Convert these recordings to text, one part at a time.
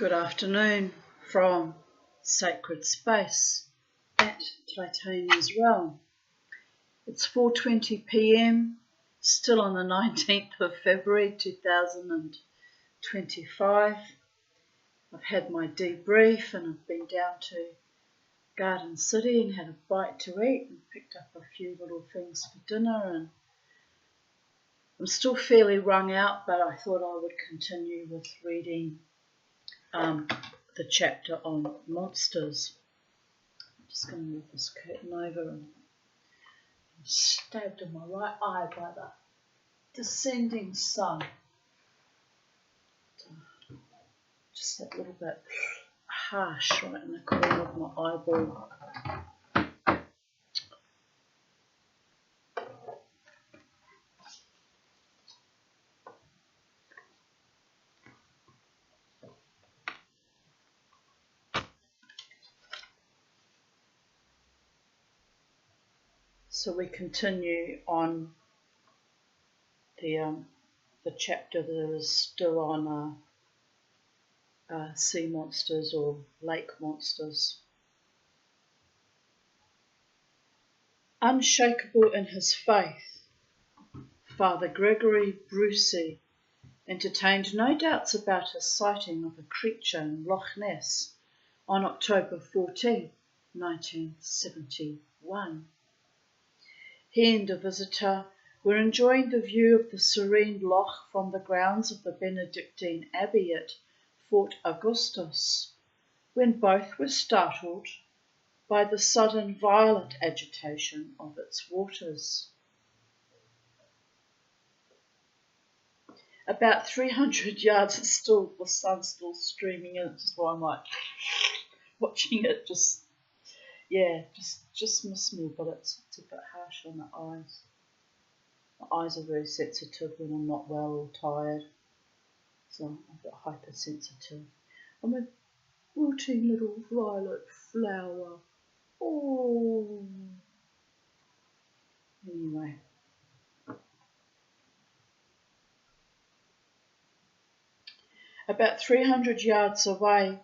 Good afternoon from Sacred Space at Titania's Realm. It's 4:20 p.m, still on the 19th of February 2025. I've had my debrief and I've been down to Garden City and had a bite to eat and picked up a few little things for dinner, and I'm still fairly wrung out, but I thought I would continue with reading the chapter on monsters. I'm just going to move this curtain over, and I'm stabbed in my right eye by the descending sun. Just that little bit harsh right in the corner of my eyeball. So we continue on the chapter that is still on sea monsters or lake monsters. Unshakable in his faith, Father Gregory Brucey entertained no doubts about his sighting of a creature in Loch Ness on October 14, 1971. He and a visitor were enjoying the view of the serene loch from the grounds of the Benedictine Abbey at Fort Augustus, when both were startled by the sudden violent agitation of its waters. About 300 yards, the sun's still streaming in, which is why I'm like watching it just miss me, but it's a bit harsh on the eyes. My eyes are very sensitive when I'm not well or tired, so I'm a bit hypersensitive. I'm a wilting little violet flower. Oh. Anyway. About 300 yards away,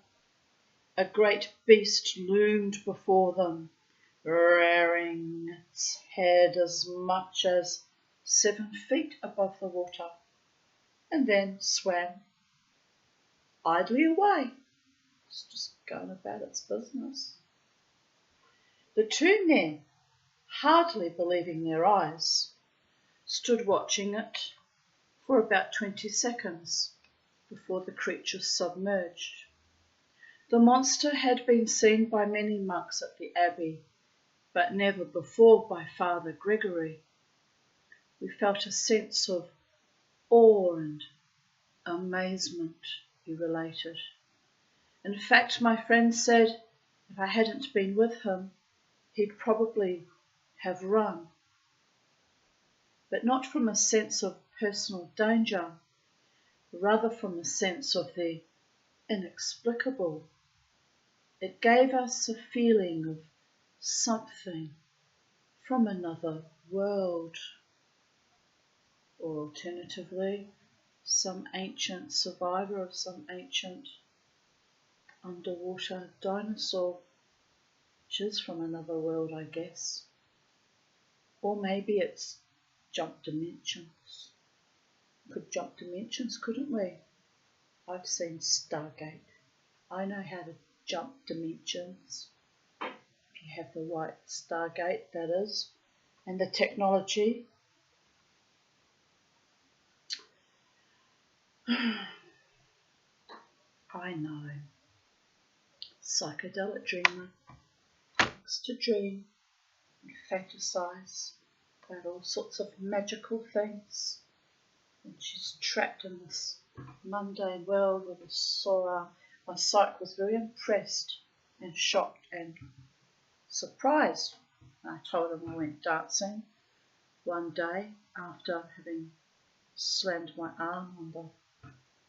a great beast loomed before them, rearing its head as much as 7 feet above the water, and then swam idly away. It's just going about its business. The two men, hardly believing their eyes, stood watching it for about 20 seconds before the creature submerged. The monster had been seen by many monks at the Abbey, but never before by Father Gregory. We felt a sense of awe and amazement, he related. In fact, my friend said if I hadn't been with him, he'd probably have run. But not from a sense of personal danger, rather from a sense of the inexplicable. It gave us a feeling of something from another world, or alternatively, some ancient survivor of some ancient underwater dinosaur, which is from another world, I guess. Or maybe it's jump dimensions. Could jump dimensions, couldn't we? I've seen Stargate. I know how to jump dimensions. If you have the right Stargate, that is, and the technology. I know. Psychedelic dreamer likes to dream and fantasize about all sorts of magical things. And she's trapped in this mundane world with a sorrow. My psyche was very impressed and shocked and surprised. I told him I went dancing one day after having slammed my arm on the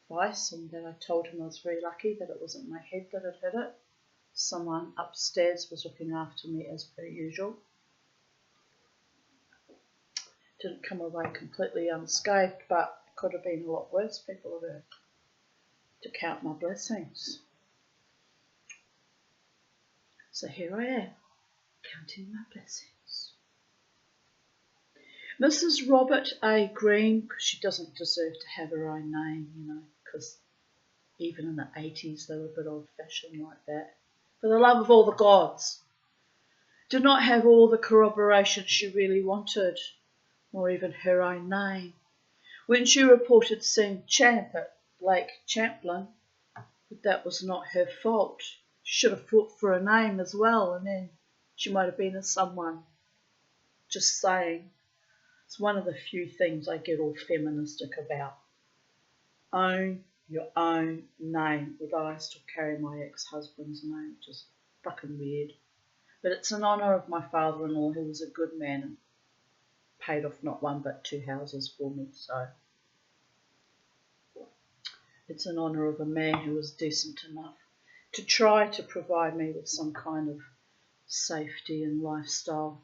vice, and that I told him I was very lucky that it wasn't my head that had hit it. Someone upstairs was looking after me as per usual. Didn't come away completely unscathed, but it could have been a lot worse, people have heard. to count my blessings. So here I am, counting my blessings. Mrs. Robert A. Green, because she doesn't deserve to have her own name, because even in the 80s they were a bit old-fashioned like that. For the love of all the gods, did not have all the corroboration she really wanted, or even her own name. When she reported seeing Champ at Lake Champlain, but that was not her fault. She should have fought for a name as well, and then she might have been a someone. Just saying. It's one of the few things I get all feministic about. Own your own name, although I still carry my ex-husband's name, which is fucking weird. But it's in honour of my father-in-law, who was a good man and paid off not one but 2 houses for me, so it's in honour of a man who was decent enough to try to provide me with some kind of safety and lifestyle,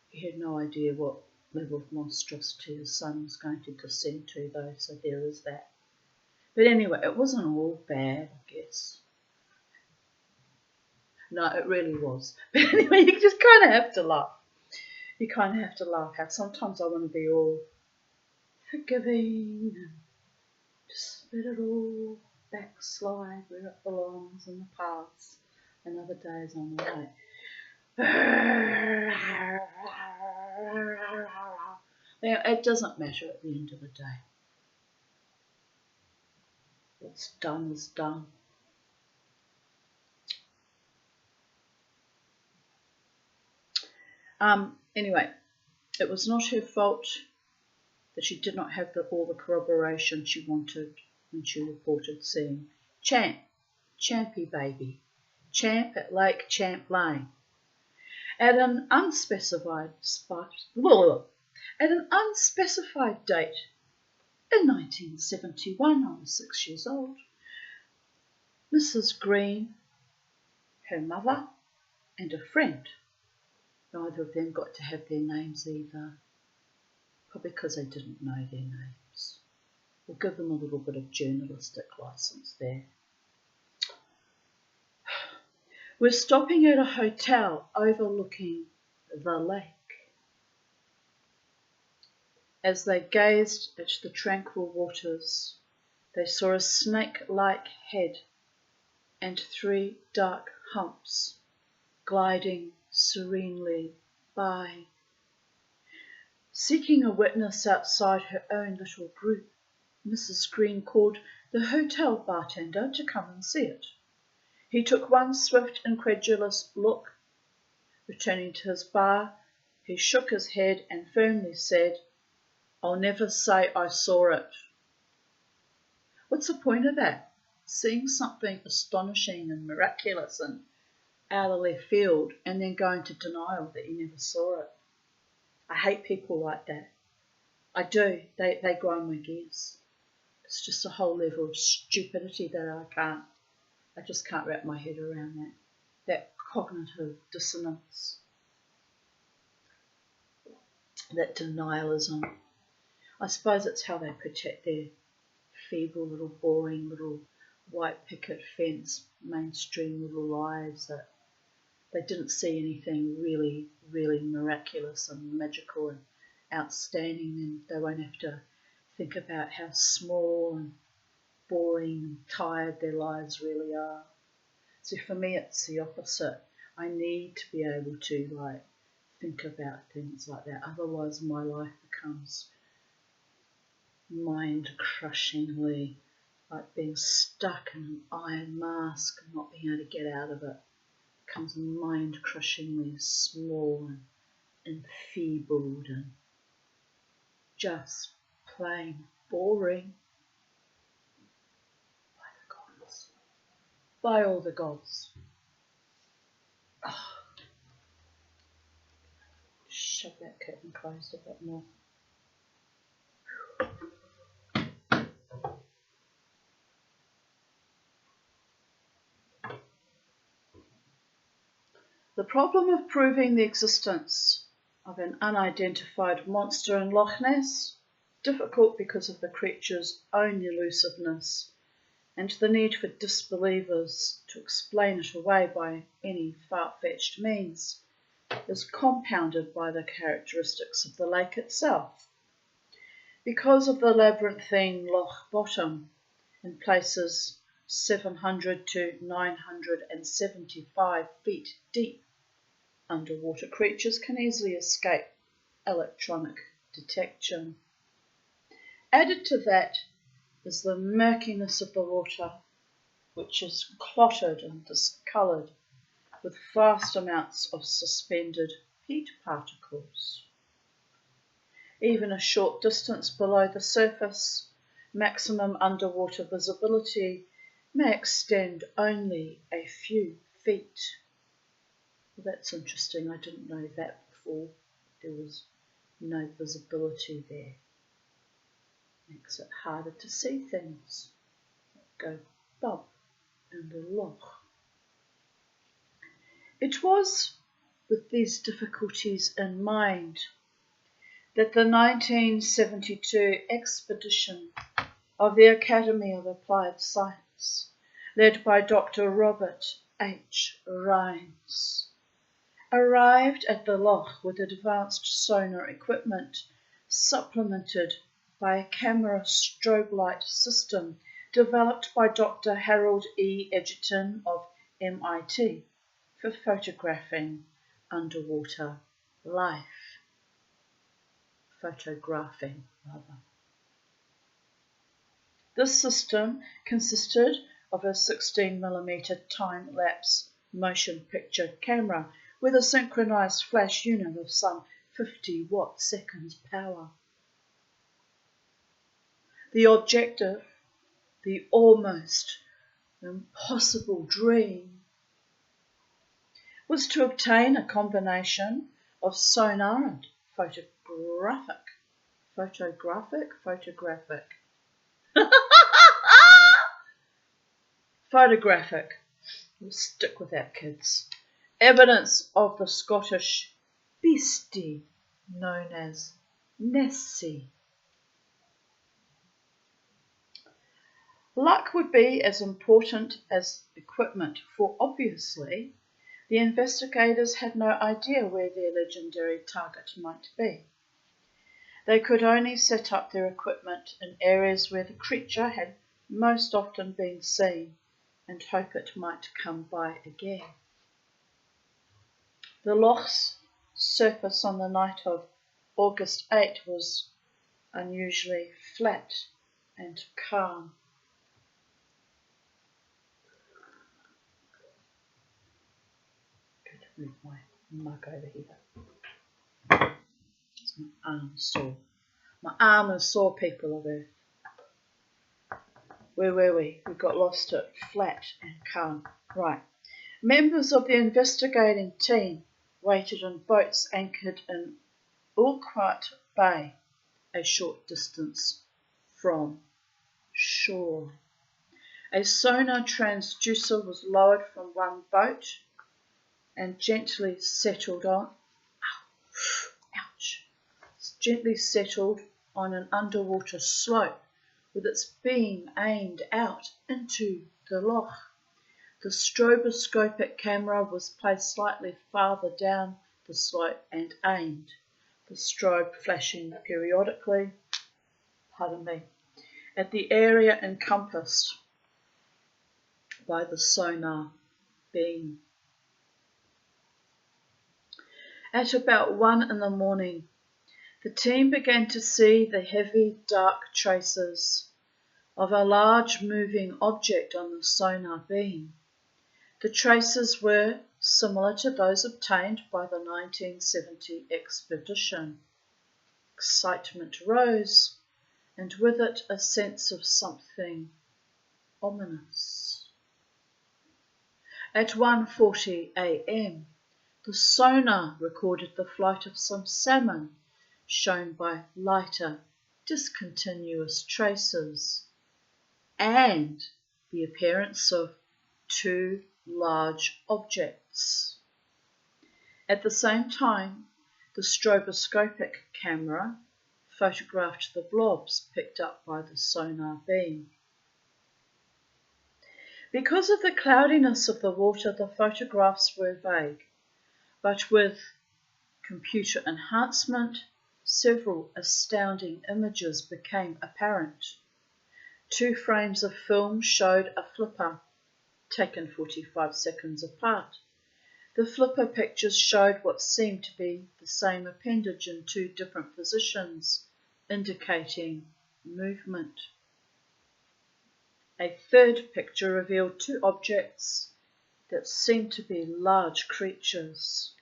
He had no idea what level of monstrosity his son was going to descend to, though, so there is that. But anyway, it wasn't all bad, I guess. No, it really was. But anyway, you just kind of have to laugh. You kind of have to laugh how sometimes I want to be all forgiving and just let it all backslide where it belongs in the past. And other days I'm like, it doesn't matter at the end of the day. What's done is done. Anyway, it was not her fault that she did not have all the corroboration she wanted when she reported seeing Champy baby, Champ at Lake Champlain, at an unspecified date in 1971. I was 6 years old. Mrs. Green, her mother, and a friend. Neither of them got to have their names either, probably because they didn't know their names. We'll give them a little bit of journalistic license there. We're stopping at a hotel overlooking the lake. As they gazed at the tranquil waters, they saw a snake-like head and 3 dark humps gliding serenely by. Seeking a witness outside her own little group, Mrs. Green called the hotel bartender to come and see it. He took one swift, incredulous look. Returning to his bar, he shook his head and firmly said, "I'll never say I saw it." What's the point of that? Seeing something astonishing and miraculous and out of left field and then go into denial that you never saw it. I hate people like that. I do. They grind my gears. It's just a whole level of stupidity that I just can't wrap my head around that. That cognitive dissonance. That denialism. I suppose it's how they protect their feeble little boring little white picket fence mainstream little lives, that they didn't see anything really, really miraculous and magical and outstanding, and they won't have to think about how small and boring and tired their lives really are. So for me it's the opposite. I need to be able to think about things like that, otherwise my life becomes mind-crushingly like being stuck in an iron mask and not being able to get out of it. Becomes mind-crushingly small and enfeebled and just plain boring. By the gods. By all the gods. Oh. Shove that curtain closed a bit more. The problem of proving the existence of an unidentified monster in Loch Ness difficult because of the creature's own elusiveness and the need for disbelievers to explain it away by any far-fetched means, is compounded by the characteristics of the lake itself. Because of the labyrinthine loch bottom, in places 700 to 975 feet deep, underwater creatures can easily escape electronic detection. Added to that is the murkiness of the water, which is clotted and discoloured with vast amounts of suspended heat particles. Even a short distance below the surface, maximum underwater visibility may extend only a few feet. Well, that's interesting. I didn't know that before. There was no visibility there. Makes it harder to see things that go bump in the loch. It was with these difficulties in mind that the 1972 expedition of the Academy of Applied Science, led by Dr. Robert H. Rines, arrived at the loch with advanced sonar equipment supplemented by a camera strobe light system developed by Dr. Harold E. Edgerton of MIT for photographing underwater life. Photographing, rather. This system consisted of a 16mm time-lapse motion picture camera with a synchronized flash unit of some 50 watt-seconds power. The objective, the almost impossible dream, was to obtain a combination of sonar and photographic, we'll stick with that, kids, evidence of the Scottish beastie known as Nessie. Luck would be as important as equipment, for obviously the investigators had no idea where their legendary target might be. They could only set up their equipment in areas where the creature had most often been seen and hope it might come by again. The loch's surface on the night of August 8 was unusually flat and calm. Move my mug over here. It's my arm sore. My arm is sore, people of Earth. Where were we? We got lost at flat and calm. Right. Members of the investigating team waited in boats anchored in Urquhart Bay, a short distance from shore. A sonar transducer was lowered from one boat and gently settled on an underwater slope with its beam aimed out into the loch. The stroboscopic camera was placed slightly farther down the slope and aimed, the strobe flashing periodically, at the area encompassed by the sonar beam. At about 1 in the morning, the team began to see the heavy, dark traces of a large moving object on the sonar beam. The traces were similar to those obtained by the 1970 expedition. Excitement rose, and with it a sense of something ominous. At 1:40 a.m, the sonar recorded the flight of some salmon, shown by lighter, discontinuous traces, and the appearance of two large objects. At the same time, the stroboscopic camera photographed the blobs picked up by the sonar beam. Because of the cloudiness of the water, the photographs were vague, but with computer enhancement, several astounding images became apparent. 2 frames of film showed a flipper, taken 45 seconds apart. The flipper pictures showed what seemed to be the same appendage in 2 different positions, indicating movement. A third picture revealed 2 objects that seemed to be large creatures.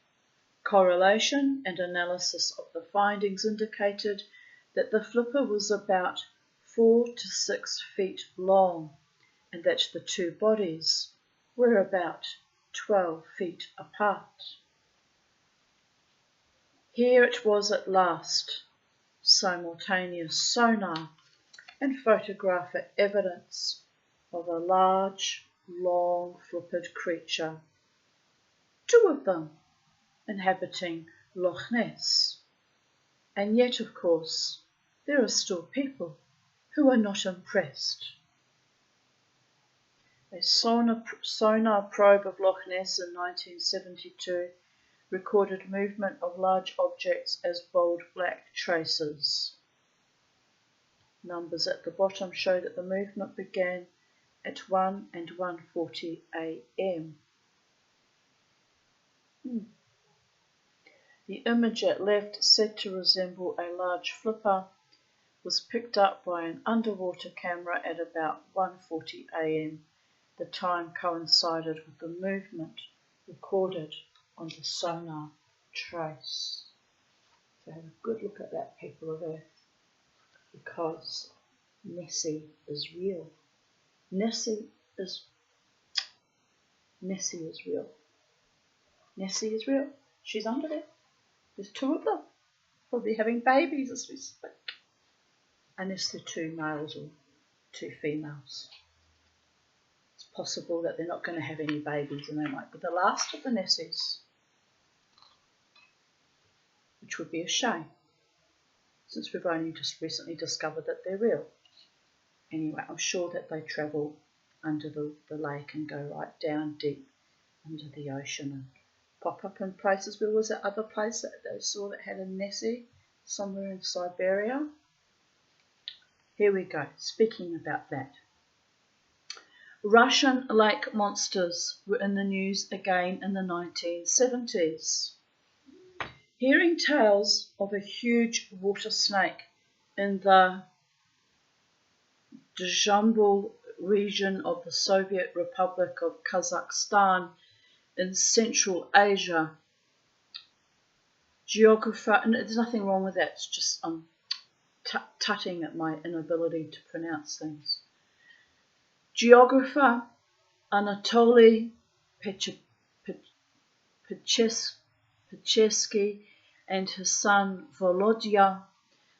Correlation and analysis of the findings indicated that the flipper was about 4 to 6 feet long and that the 2 bodies were about 12 feet apart. Here it was at last, simultaneous sonar and photographic evidence of a large, long flippered creature, 2 of them inhabiting Loch Ness. And yet, of course, there are still people who are not impressed. A sonar probe of Loch Ness in 1972 recorded movement of large objects as bold black traces. Numbers at the bottom show that the movement began at 1 and 1:40 a.m. The image at left, said to resemble a large flipper, was picked up by an underwater camera at about 1:40 a.m. The time coincided with the movement recorded on the sonar trace. So have a good look at that, people of Earth, because Nessie is real. Nessie is real. Nessie is real. She's under there. There's 2 of them. Probably having babies as we speak. Unless they're 2 males or 2 females. It's possible that they're not going to have any babies and they might be the last of the Nessies. Which would be a shame, since we've only just recently discovered that they're real. Anyway, I'm sure that they travel under the lake and go right down deep under the ocean and pop up in places. Where was that other place that they saw that had a Nessie? Somewhere in Siberia. Here we go, speaking about that. Russian lake monsters were in the news again in the 1970s. Hearing tales of a huge water snake in the Dzhambul region of the Soviet Republic of Kazakhstan in Central Asia. Geographer, and there's nothing wrong with that, it's just tutting at my inability to pronounce things. Geographer Anatoly Pechersky and his son Volodya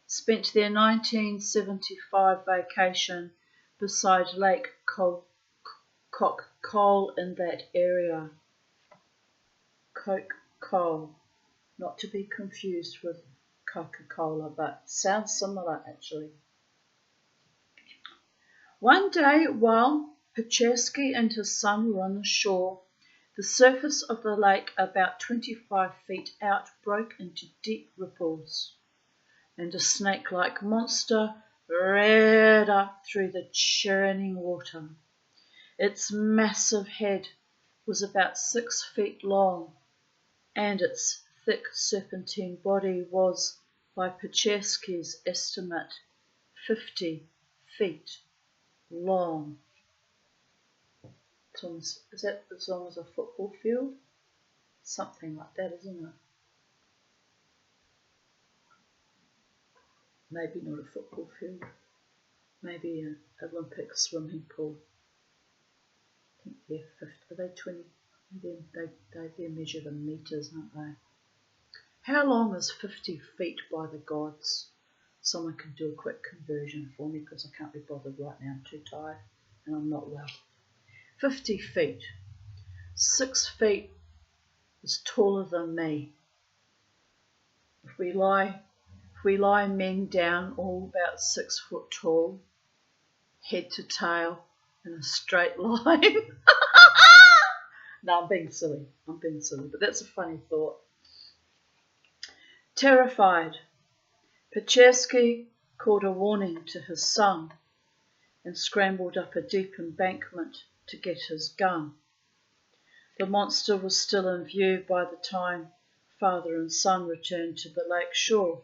spent their 1975 vacation beside Lake Kokhol in that area. Kokhol, not to be confused with Coca-Cola, but sounds similar actually. One day, while Pechersky and his son were on the shore, the surface of the lake about 25 feet out broke into deep ripples, and a snake-like monster reared up through the churning water. Its massive head was about 6 feet long, and its thick serpentine body was, by Pechersky's estimate, 50 feet long. Is that as long as a football field? Something like that, isn't it? Maybe not a football field. Maybe an Olympic swimming pool. I think they're 50. Are they 20? They're measured in metres, aren't they? How long is 50 feet by the gods? Someone can do a quick conversion for me because I can't be bothered right now. I'm too tired and I'm not well. 50 feet. 6 feet is taller than me. If we lie We lie men down all about 6 foot tall, head to tail in a straight line. No, I'm being silly, but that's a funny thought. Terrified, Pechersky called a warning to his son and scrambled up a deep embankment to get his gun. The monster was still in view by the time father and son returned to the lake shore,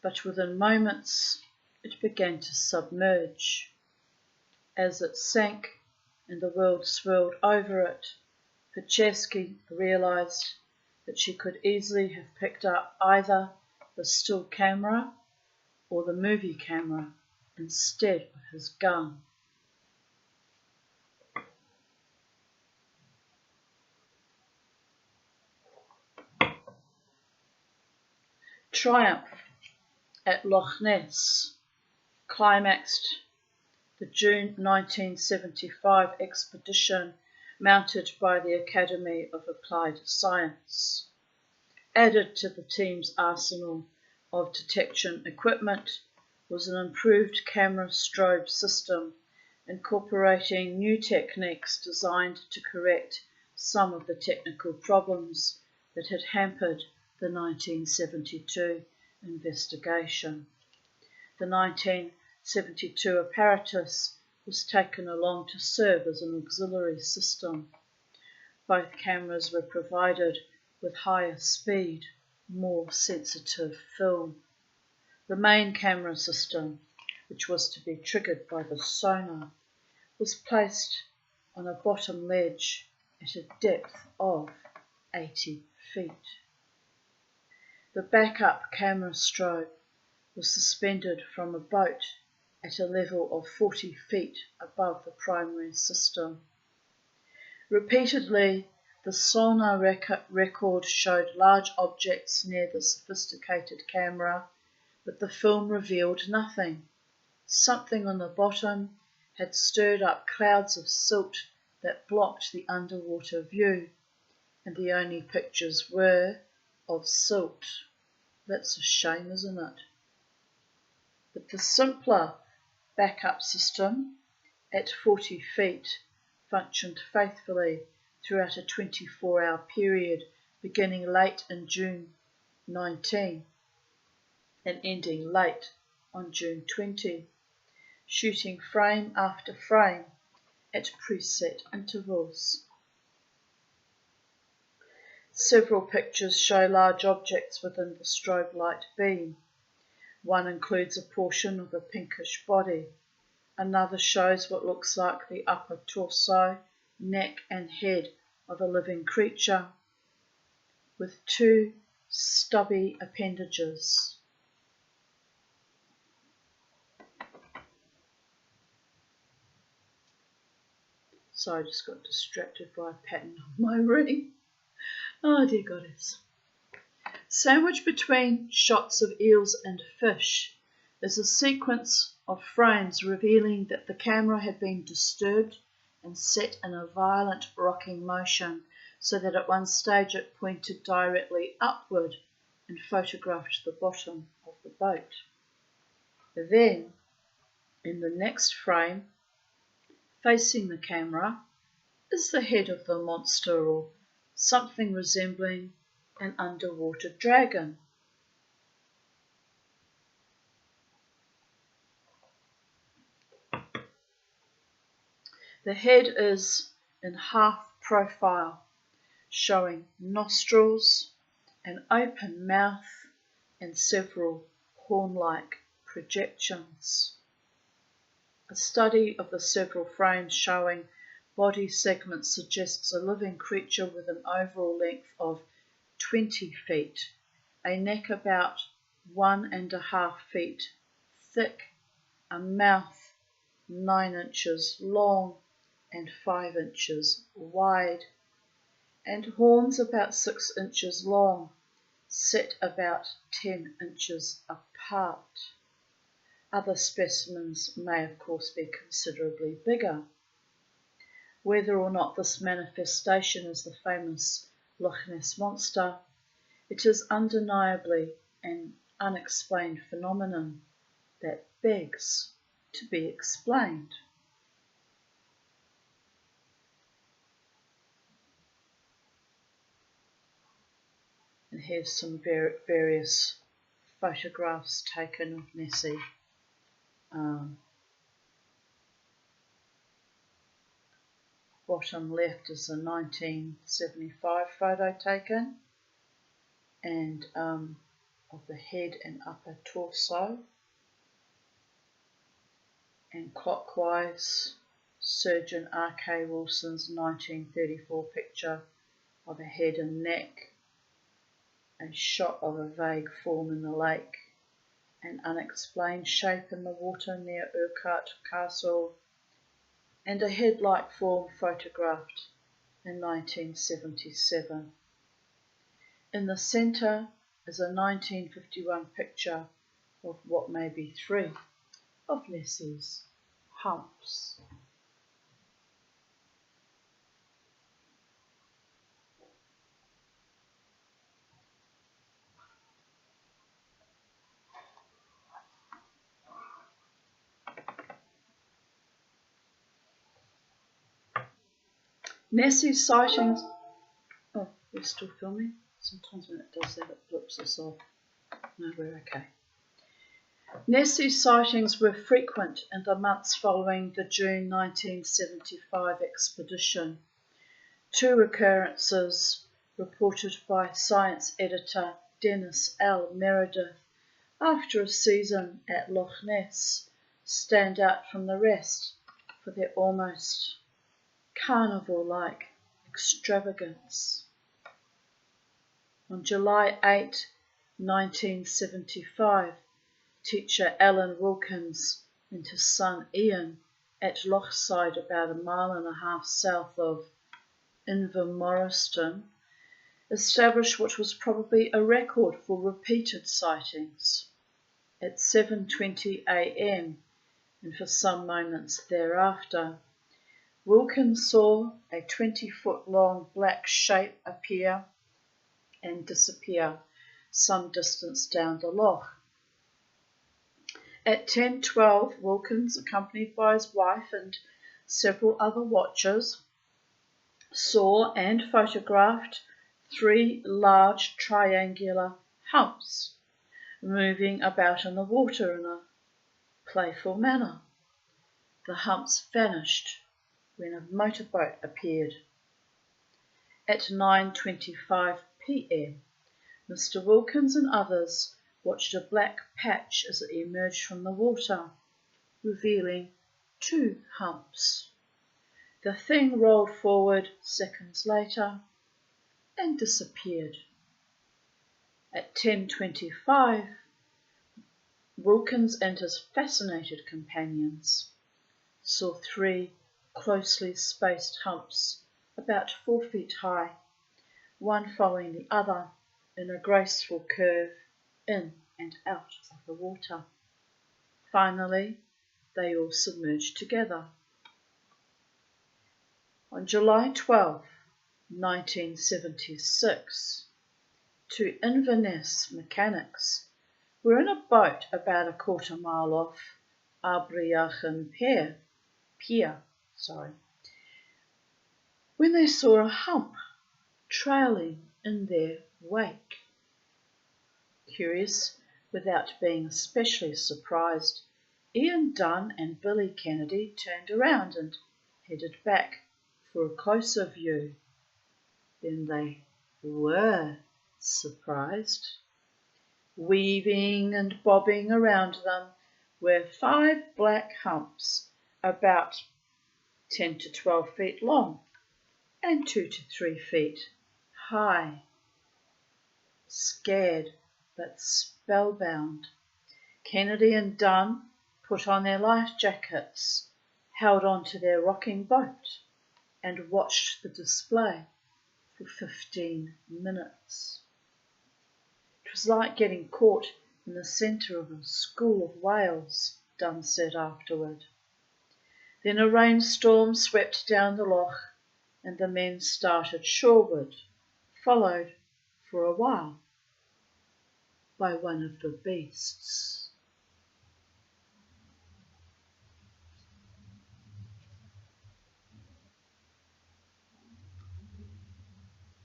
but within moments it began to submerge. As it sank and the world swirled over it, Pechersky realized that she could easily have picked up either the still camera or the movie camera instead of his gun. Triumph at Loch Ness climaxed the June 1975 expedition mounted by the Academy of Applied Science. Added to the team's arsenal of detection equipment was an improved camera strobe system incorporating new techniques designed to correct some of the technical problems that had hampered the 1972 investigation. The 1972 apparatus was taken along to serve as an auxiliary system. Both cameras were provided with higher speed, more sensitive film. The main camera system, which was to be triggered by the sonar, was placed on a bottom ledge at a depth of 80 feet. The backup camera strobe was suspended from a boat at a level of 40 feet above the primary system. Repeatedly, the sonar record showed large objects near the sophisticated camera, but the film revealed nothing. Something on the bottom had stirred up clouds of silt that blocked the underwater view, and the only pictures were of silt. That's a shame, isn't it? But the simpler backup system at 40 feet functioned faithfully throughout a 24-hour period beginning late in June 19 and ending late on June 20, shooting frame after frame at preset intervals. Several pictures show large objects within the strobe light beam. One includes a portion of a pinkish body. Another shows what looks like the upper torso, neck and head of a living creature with two stubby appendages. So I just got distracted by a pattern on my ring. Oh dear goddess. Sandwiched between shots of eels and fish is a sequence of frames revealing that the camera had been disturbed and set in a violent rocking motion so that at one stage it pointed directly upward and photographed the bottom of the boat. Then, in the next frame, facing the camera, is the head of the monster or something resembling an underwater dragon. The head is in half profile, showing nostrils, an open mouth, and several horn-like projections. A study of the several frames showing body segments suggests a living creature with an overall length of 20 feet, a neck about 1.5 feet thick, a mouth 9 inches long and 5 inches wide, and horns about 6 inches long, set about 10 inches apart. Other specimens may of course be considerably bigger. Whether or not this manifestation is the famous Loch Ness Monster, it is undeniably an unexplained phenomenon that begs to be explained. And here's some various photographs taken of Nessie. Bottom left is a 1975 photo taken, and of the head and upper torso. And clockwise, Surgeon R.K. Wilson's 1934 picture of a head and neck, a shot of a vague form in the lake, an unexplained shape in the water near Urquhart Castle, and a head-like form photographed in 1977. In the centre is a 1951 picture of what may be 3 of Nessie's humps. Nessie's sightings. Oh, we're still filming. Sometimes when it does that, it blips us off. No, we're okay. Nessie's sightings were frequent in the months following the June 1975 expedition. 2 occurrences reported by science editor Dennis L. Meredith after a season at Loch Ness stand out from the rest for their almost carnival-like extravagance. On July 8, 1975, teacher Alan Wilkins and his son Ian at Lochside, about a mile and a half south of Invermorriston, established what was probably a record for repeated sightings. At 7:20 a.m. and for some moments thereafter, Wilkins saw a 20-foot-long black shape appear and disappear some distance down the loch. At 10:12, Wilkins, accompanied by his wife and several other watchers, saw and photographed 3 large triangular humps moving about in the water in a playful manner. The humps vanished when a motorboat appeared. At 9:25 p.m, Mr. Wilkins and others watched a black patch as it emerged from the water, revealing 2 humps. The thing rolled forward seconds later and disappeared. At 10:25, Wilkins and his fascinated companions saw 3 closely spaced humps about 4 feet high, one following the other in a graceful curve in and out of the water. Finally, they all submerged together. On July 12, 1976, 2 Inverness mechanics were in a boat about a quarter-mile off Abriachan Pier, when they saw a hump trailing in their wake. Curious, without being especially surprised, Ian Dunn and Billy Kennedy turned around and headed back for a closer view. Then they were surprised. Weaving and bobbing around them were 5 black humps about 10 to 12 feet long and 2 to 3 feet high. Scared but spellbound, Kennedy and Dunn put on their life jackets, held on to their rocking boat, and watched the display for 15 minutes. It was like getting caught in the centre of a school of whales, Dunn said afterward. Then a rainstorm swept down the loch and the men started shoreward, followed for a while by one of the beasts.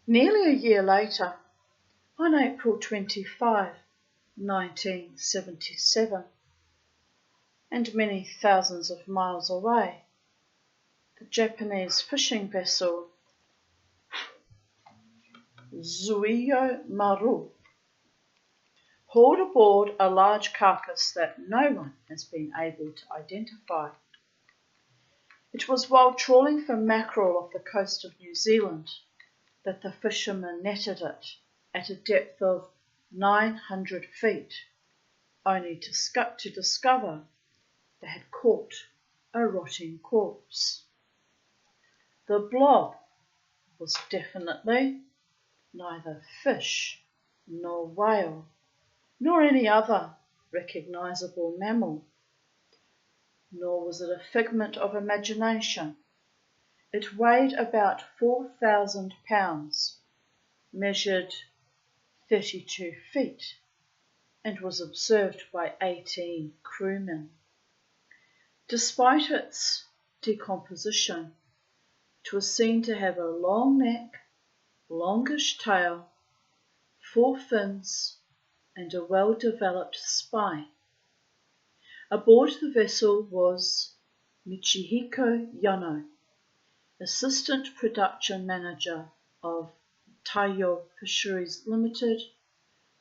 Nearly a year later, on April 25, 1977, and many thousands of miles away, the Japanese fishing vessel Zuiyo Maru hauled aboard a large carcass that no one has been able to identify. It was while trawling for mackerel off the coast of New Zealand that the fishermen netted it at a depth of 900 feet, only to discover they had caught a rotting corpse. The blob was definitely neither fish nor whale, nor any other recognisable mammal, nor was it a figment of imagination. It weighed about 4,000 pounds, measured 32 feet, and was observed by 18 crewmen. Despite its decomposition, it was seen to have a long neck, longish tail, 4 fins, and a well-developed spine. Aboard the vessel was Michihiko Yano, Assistant Production Manager of Taiyo Fisheries Limited,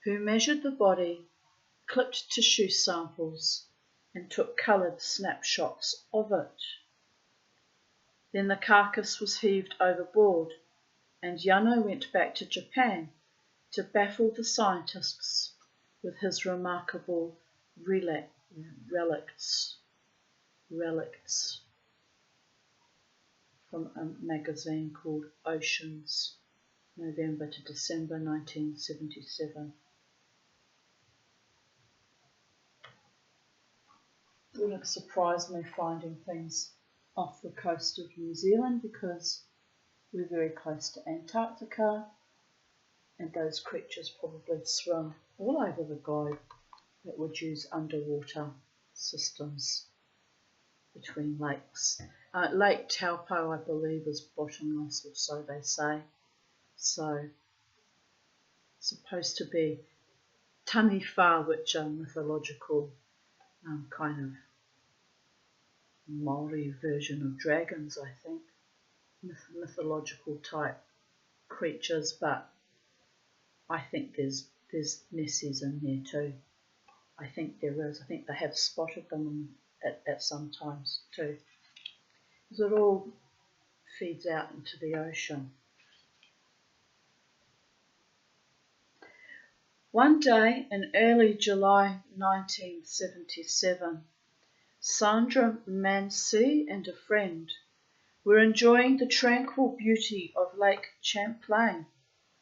who measured the body, clipped tissue samples, and took coloured snapshots of it. Then the carcass was heaved overboard, and Yano went back to Japan to baffle the scientists with his remarkable relicts from a magazine called Oceans, November to December 1977. It wouldn't surprise me finding things off the coast of New Zealand because we're very close to Antarctica, and those creatures probably swim all over the globe that would use underwater systems between lakes. Lake Taupo, I believe, is bottomless, or so they say. So, supposed to be Taniwha, which are mythological kind of Maori version of dragons, I think. Mythological type creatures, but I think there's Nessies in there too. I think there is. I think they have spotted them at some times too. Because it all feeds out into the ocean. One day in early July 1977, Sandra Mansi and a friend were enjoying the tranquil beauty of Lake Champlain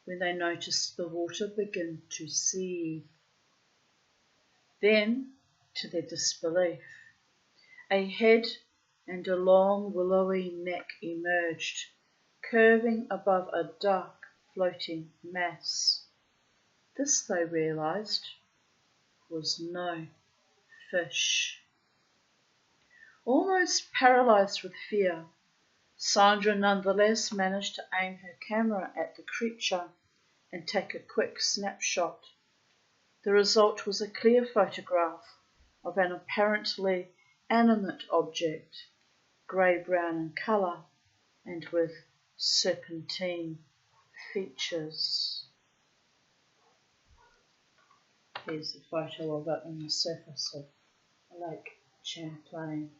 when they noticed the water begin to seethe. Then, to their disbelief, a head and a long willowy neck emerged, curving above a dark floating mass. This, they realised, was no fish. Almost paralysed with fear, Sandra nonetheless managed to aim her camera at the creature and take a quick snapshot. The result was a clear photograph of an apparently animate object, grey-brown in colour and with serpentine features. Here's the photo of it on the surface of Lake Champlain.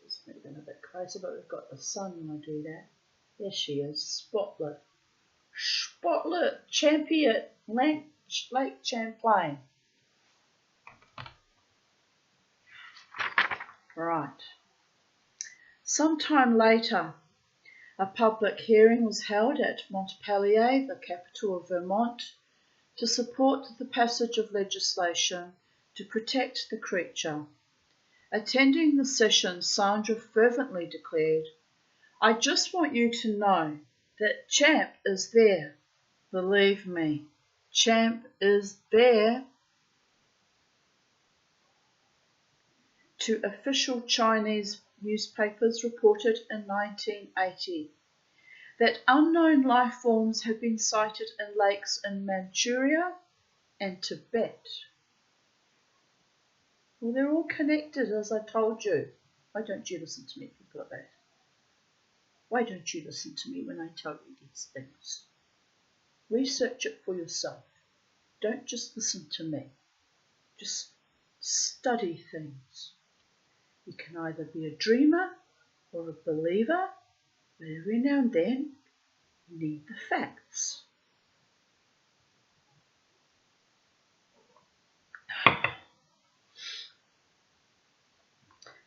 Just move in a bit closer, but we've got the sun when I do that. There she is, spotlit. Champion, Lake Champlain. Right. Sometime later, a public hearing was held at Montpelier, the capital of Vermont, to support the passage of legislation to protect the creature. Attending the session, Sandra fervently declared, "I just want you to know that Champ is there. Believe me, champ is there. Two official Chinese newspapers reported in 1980 that unknown life forms have been sighted in lakes in Manchuria and Tibet. Well, they're all connected, as I told you. Why don't you listen to me, people at that? Why don't you listen to me when I tell you these things? Research it for yourself. Don't just listen to me. Just study things. You can either be a dreamer or a believer, but every now and then you need the facts.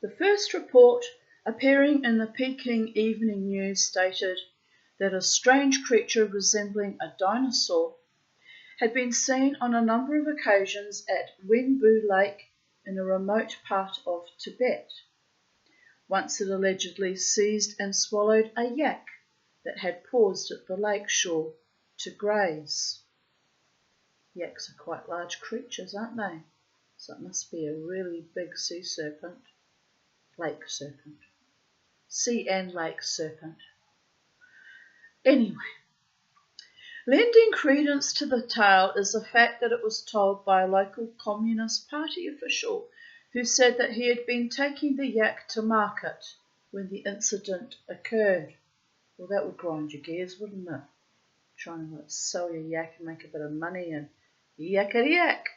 The first report appearing in the Peking Evening News stated that a strange creature resembling a dinosaur had been seen on a number of occasions at Wenbu Lake in a remote part of Tibet. Once it allegedly seized and swallowed a yak that had paused at the lake shore to graze. Yaks are quite large creatures, aren't they? So it must be a really big sea serpent. Lake serpent. Sea and lake serpent. Anyway, lending credence to the tale is the fact that it was told by a local Communist Party official who said that he had been taking the yak to market when the incident occurred. Well, that would grind your gears, wouldn't it? Trying to sell your yak and make a bit of money and yak.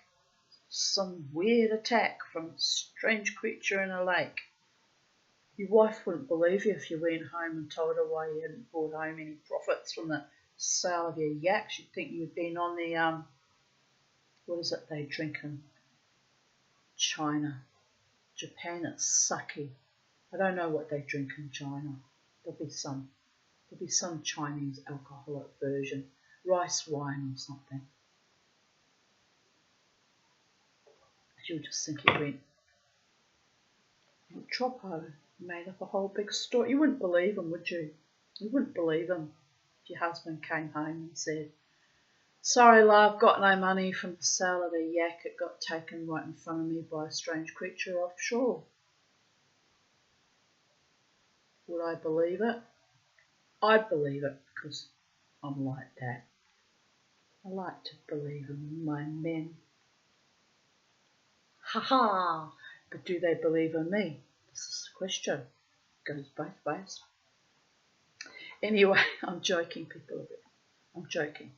Some weird attack from a strange creature in a lake. Your wife wouldn't believe you if you went home and told her why you hadn't brought home any profits from the sale of your yak. She'd think you'd been on the, what is it they drink in China? Japan, it's sake. I don't know what they drink in China. There'll be some Chinese alcoholic version. Rice wine or something. She'll just think it went Tropo. Made up a whole big story. You wouldn't believe him, would you? You wouldn't believe him if your husband came home and said, "Sorry, love, got no money from the sale of the yak. It got taken right in front of me by a strange creature offshore." Would I believe it? I'd believe it because I'm like that. I like to believe in my men. Ha ha! But do they believe in me? This is the question. It goes both ways. Anyway, I'm joking, people a bit. I'm joking.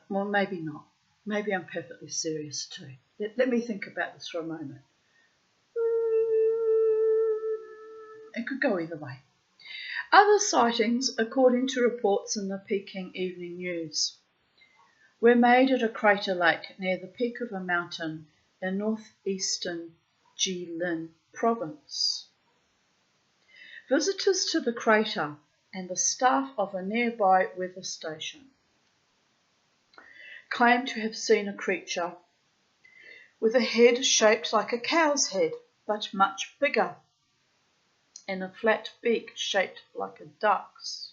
Well, maybe not. Maybe I'm perfectly serious too. Let me think about this for a moment. It could go either way. Other sightings, according to reports in the Peking Evening News, were made at a crater lake near the peak of a mountain in northeastern Jilin province. Visitors to the crater and the staff of a nearby weather station claim to have seen a creature with a head shaped like a cow's head, but much bigger, and a flat beak shaped like a duck's.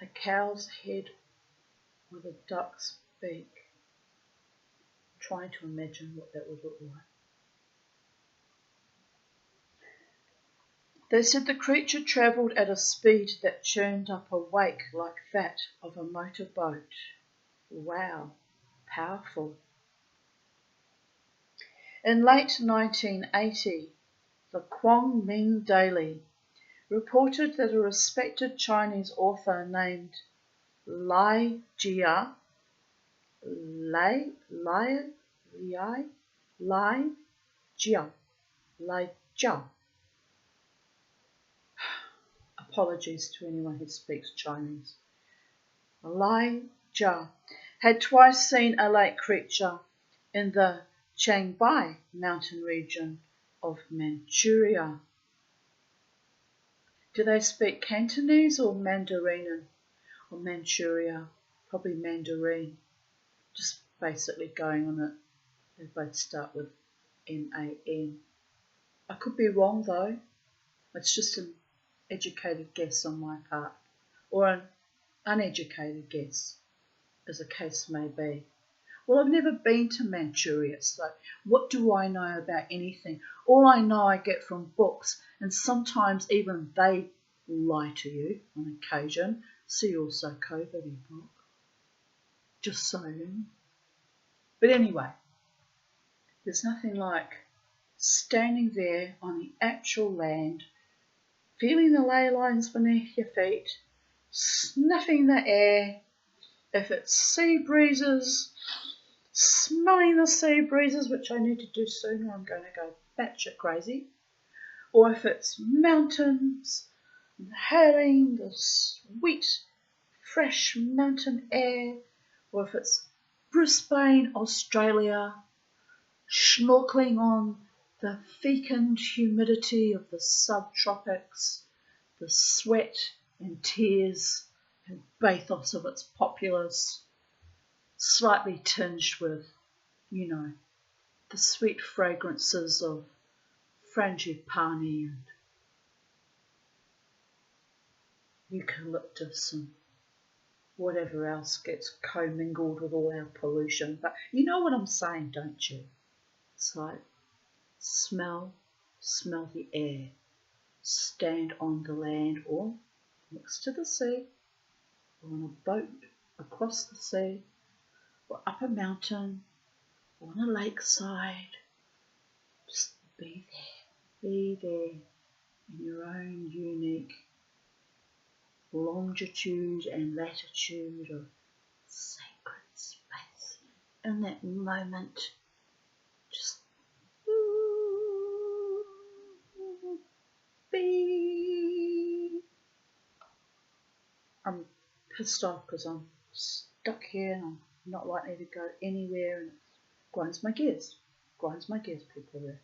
A cow's head with a duck's beak. I'm trying to imagine what that would look like. They said the creature travelled at a speed that churned up a wake like that of a motorboat. Wow, powerful. In late 1980, the Kwangming Daily reported that a respected Chinese author named Lai Jia apologies to anyone who speaks Chinese. Lai Jia had twice seen a lake creature in the Changbai mountain region of Manchuria. Do they speak Cantonese or Mandarin or Manchuria? Probably Mandarin. Just basically going on it. They both start with M-A-N. I could be wrong though. It's just an educated guess on my part. Or an uneducated guess. as the case may be. Well, I've never been to Manchuria, so what do I know about anything? All I know I get from books, and sometimes even they lie to you on occasion. See also COVID book. Just saying. But anyway, there's nothing like standing there on the actual land, feeling the ley lines beneath your feet, sniffing the air. If it's sea breezes, smelling the sea breezes, which I need to do soon or I'm going to go batshit crazy. Or if it's mountains, inhaling the sweet, fresh mountain air. Or if it's Brisbane, Australia, snorkeling on the fecund humidity of the subtropics, the sweat and tears and bathos of its populace, slightly tinged with, the sweet fragrances of frangipani and eucalyptus and whatever else gets commingled with all our pollution. But you know what I'm saying, don't you? It's like smell the air, stand on the land or next to the sea, or on a boat across the sea, or up a mountain, or on a lakeside. Just be there in your own unique longitude and latitude of sacred space. In that moment, just be. I'm pissed off because I'm stuck here and I'm not likely to go anywhere, and it grinds my gears. People there.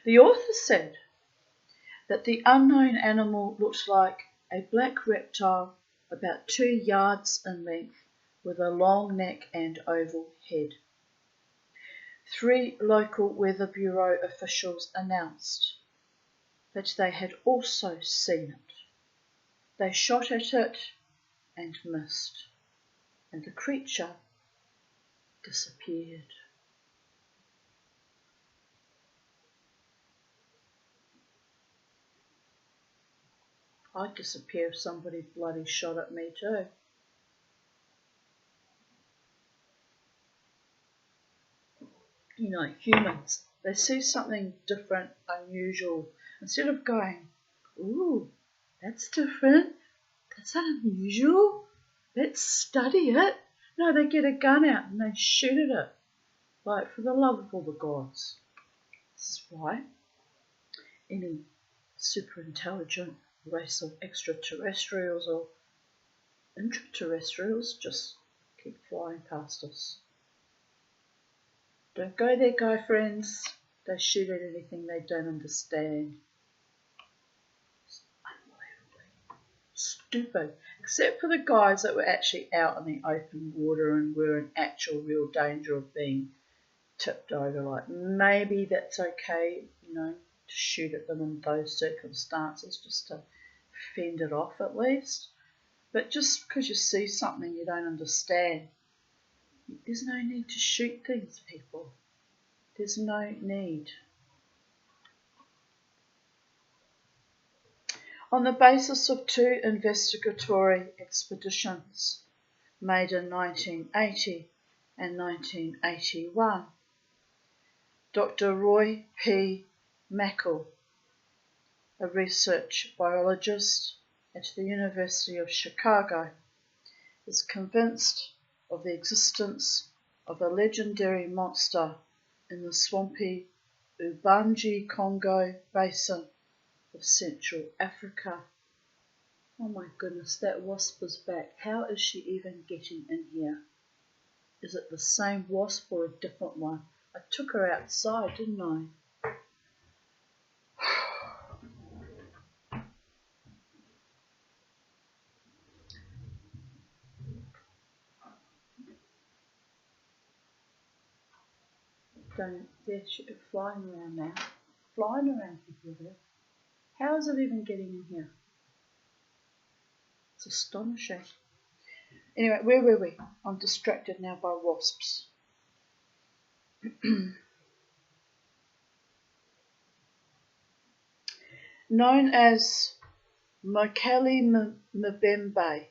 The author said that the unknown animal looked like a black reptile about 2 yards in length with a long neck and oval head. 3 local Weather Bureau officials announced that they had also seen it. They shot at it and missed, and the creature disappeared. I'd disappear if somebody bloody shot at me too. Humans, they see something different, unusual, instead of going, ooh, that's different, that's unusual, let's study it. No, they get a gun out and they shoot at it. Like, for the love of all the gods. This is why any super intelligent race of extraterrestrials or intraterrestrials just keep flying past us. Don't go there, guy friends. They shoot at anything they don't understand. It's unbelievably stupid. Except for the guys that were actually out in the open water and were in actual real danger of being tipped over. Like, maybe that's okay, to shoot at them in those circumstances, just to fend it off at least. But just because you see something you don't understand, there's no need to shoot things, people. There's no need. On the basis of 2 investigatory expeditions made in 1980 and 1981, Dr. Roy P. Mackal, a research biologist at the University of Chicago, is convinced of the existence of a legendary monster in the swampy Ubangi-Congo basin of Central Africa. Oh my goodness, that wasp is back. How is she even getting in here? Is it the same wasp or a different one? I took her outside, didn't I? There she is, flying around now. Flying around people there. How is it even getting in here? It's astonishing. Anyway, where were we? I'm distracted now by wasps. Known as Mokele Mbembe,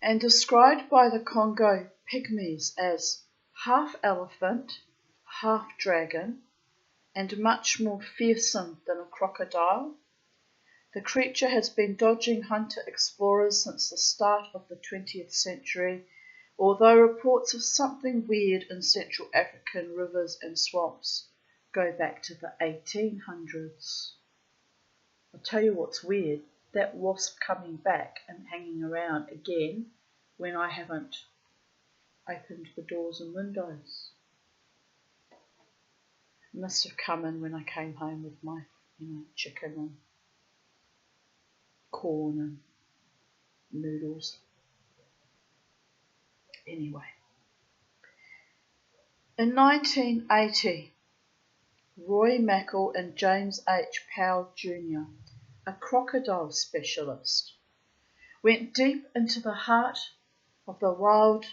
and described by the Congo Pygmies as half elephant, half dragon, and much more fearsome than a crocodile. The creature has been dodging hunter-explorers since the start of the 20th century, although reports of something weird in Central African rivers and swamps go back to the 1800s. I'll tell you what's weird, that wasp coming back and hanging around again when I haven't opened the doors and windows. It must have come in when I came home with my, chicken and corn and noodles. Anyway, in 1980, Roy Mackle and James H. Powell Jr., a crocodile specialist, went deep into the heart of the wild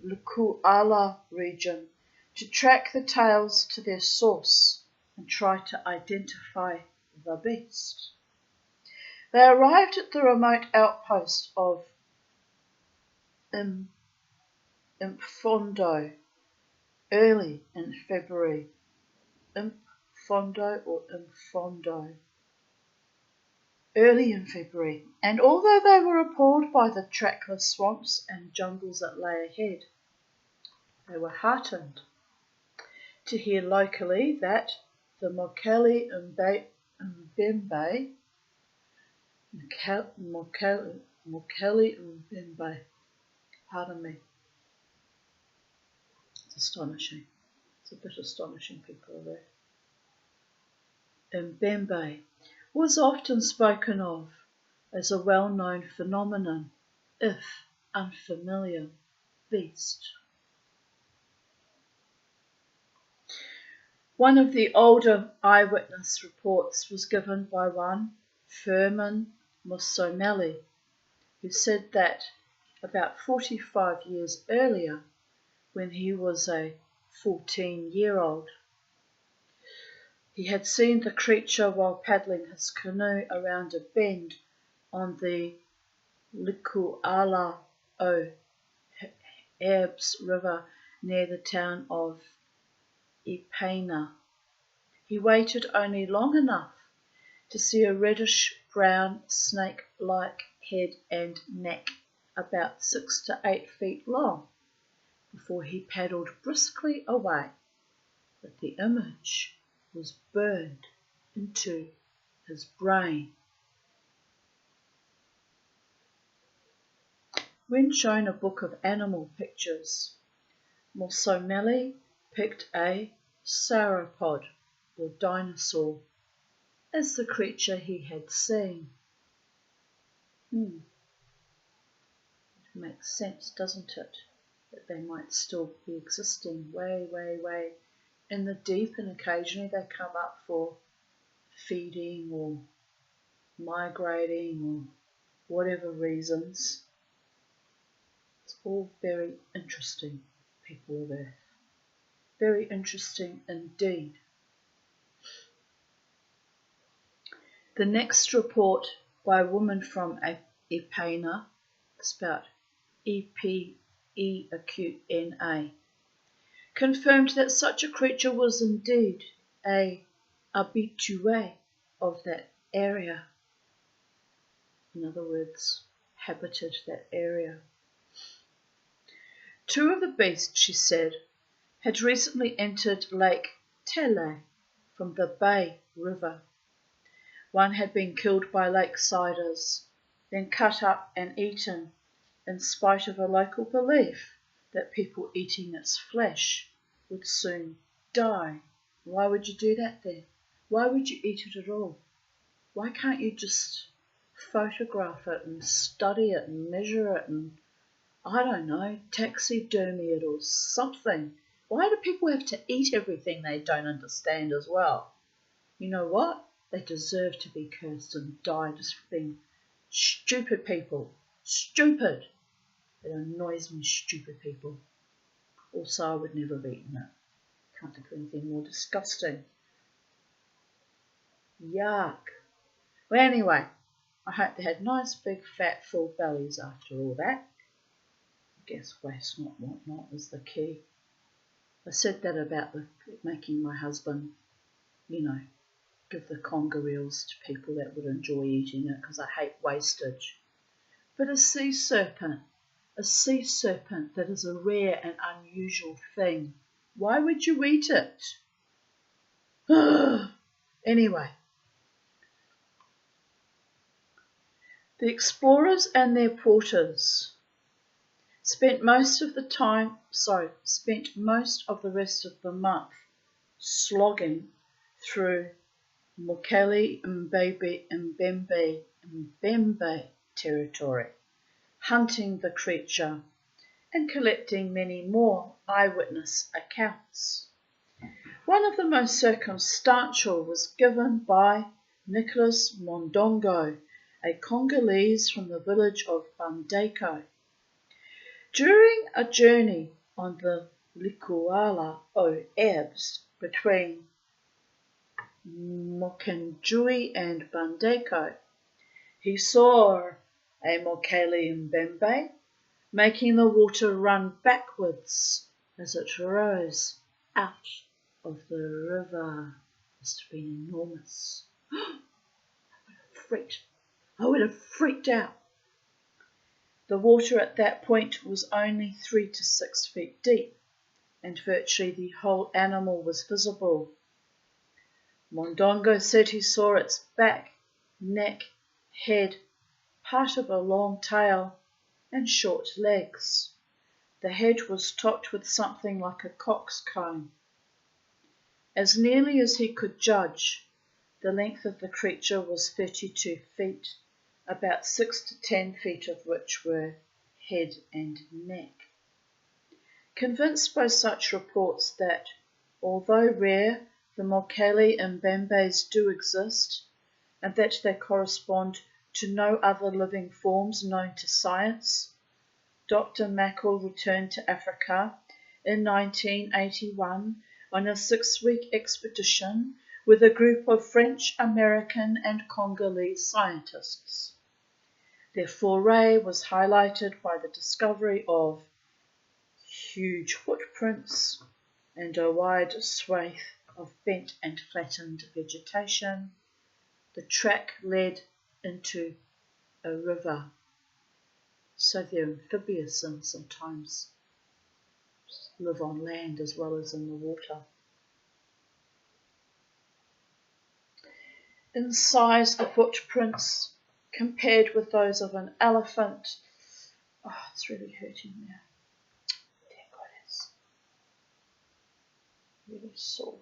Lukuala region to track the tails to their source and try to identify the beast. They arrived at the remote outpost of Mfondo early in February. Early in February, and although they were appalled by the trackless swamps and jungles that lay ahead, they were heartened to hear locally that the Mokele Mbembe, pardon me, it's astonishing. It's a bit astonishing, people are there. Mbembe was often spoken of as a well-known phenomenon, if unfamiliar, beast. One of the older eyewitness reports was given by one Furman Musomeli, who said that about 45 years earlier, when he was a 14-year-old, he had seen the creature while paddling his canoe around a bend on the Likuala Herbs River near the town of Ipena. He waited only long enough to see a reddish-brown snake-like head and neck about 6 to 8 feet long before he paddled briskly away, but the image was burned into his brain. When shown a book of animal pictures, Musomeli picked a sauropod, or dinosaur, as the creature he had seen. It makes sense, doesn't it, that they might still be existing way, way, way in the deep, and occasionally they come up for feeding or migrating or whatever reasons. It's all very interesting, people of Earth. Very interesting indeed. The next report by a woman from Ipena, spelled E-P-E-N-A, confirmed that such a creature was indeed a habitué of that area. In other words, habited that area. Two of the beasts, she said, had recently entered Lake Tele from the Bay River. One had been killed by lakesiders, then cut up and eaten, in spite of a local belief that people eating its flesh would soon die. Why would you do that then? Why would you eat it at all? Why can't you just photograph it and study it and measure it and, I don't know, taxidermy it or something? Why do people have to eat everything they don't understand as well? You know what? They deserve to be cursed and die just for being Stupid people. Stupid. It annoys me, stupid people. Also, I would never have eaten it. Can't think of anything more disgusting. Yuck. Well, anyway, I hope they had nice, big, fat, full bellies after all that. I guess waste not, want not is the key. I said that about making my husband, give the conger eels to people that would enjoy eating it because I hate wastage. But a sea serpent that is a rare and unusual thing, why would you eat it? Anyway, the explorers and their porters spent most of the rest of the month slogging through Mokele Mbembe territory, hunting the creature and collecting many more eyewitness accounts. One of the most circumstantial was given by Nicholas Mondongo, a Congolese from the village of Bandeko. During a journey on the Likuala o Ebbs between Mokendjui and Bandeko, he saw a Mokele Mbembe making the water run backwards as it rose out of the river. Must have been enormous. I would have freaked out. The water at that point was only 3 to 6 feet deep, and virtually the whole animal was visible. Mondongo said he saw its back, neck, head, part of a long tail, and short legs. The head was topped with something like a cock's comb. As nearly as he could judge, the length of the creature was 32 feet, about 6 to 10 feet of which were head and neck. Convinced by such reports that, although rare, the Mokele Mbembes do exist, and that they correspond to no other living forms known to science, Dr. Mackle returned to Africa in 1981 on a 6-week expedition with a group of French, American and Congolese scientists. Their foray was highlighted by the discovery of huge footprints and a wide swathe of bent and flattened vegetation. The track led into a river, so they're amphibious and sometimes live on land as well as in the water. In size, the footprints compared with those of an elephant. Oh, it's really hurting there. Dear God, it's really sore.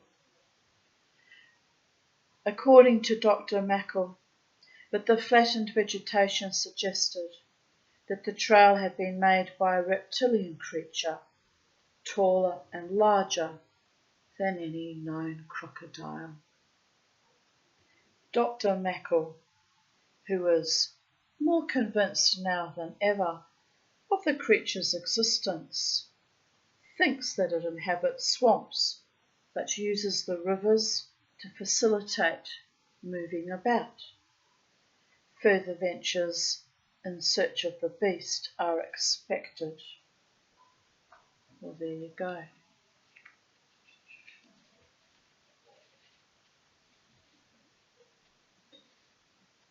According to Dr. Mackle, but the flattened vegetation suggested that the trail had been made by a reptilian creature, taller and larger than any known crocodile. Dr. Mackle, who is more convinced now than ever of the creature's existence, thinks that it inhabits swamps, but uses the rivers to facilitate moving about. Further ventures in search of the beast are expected. Well, there you go.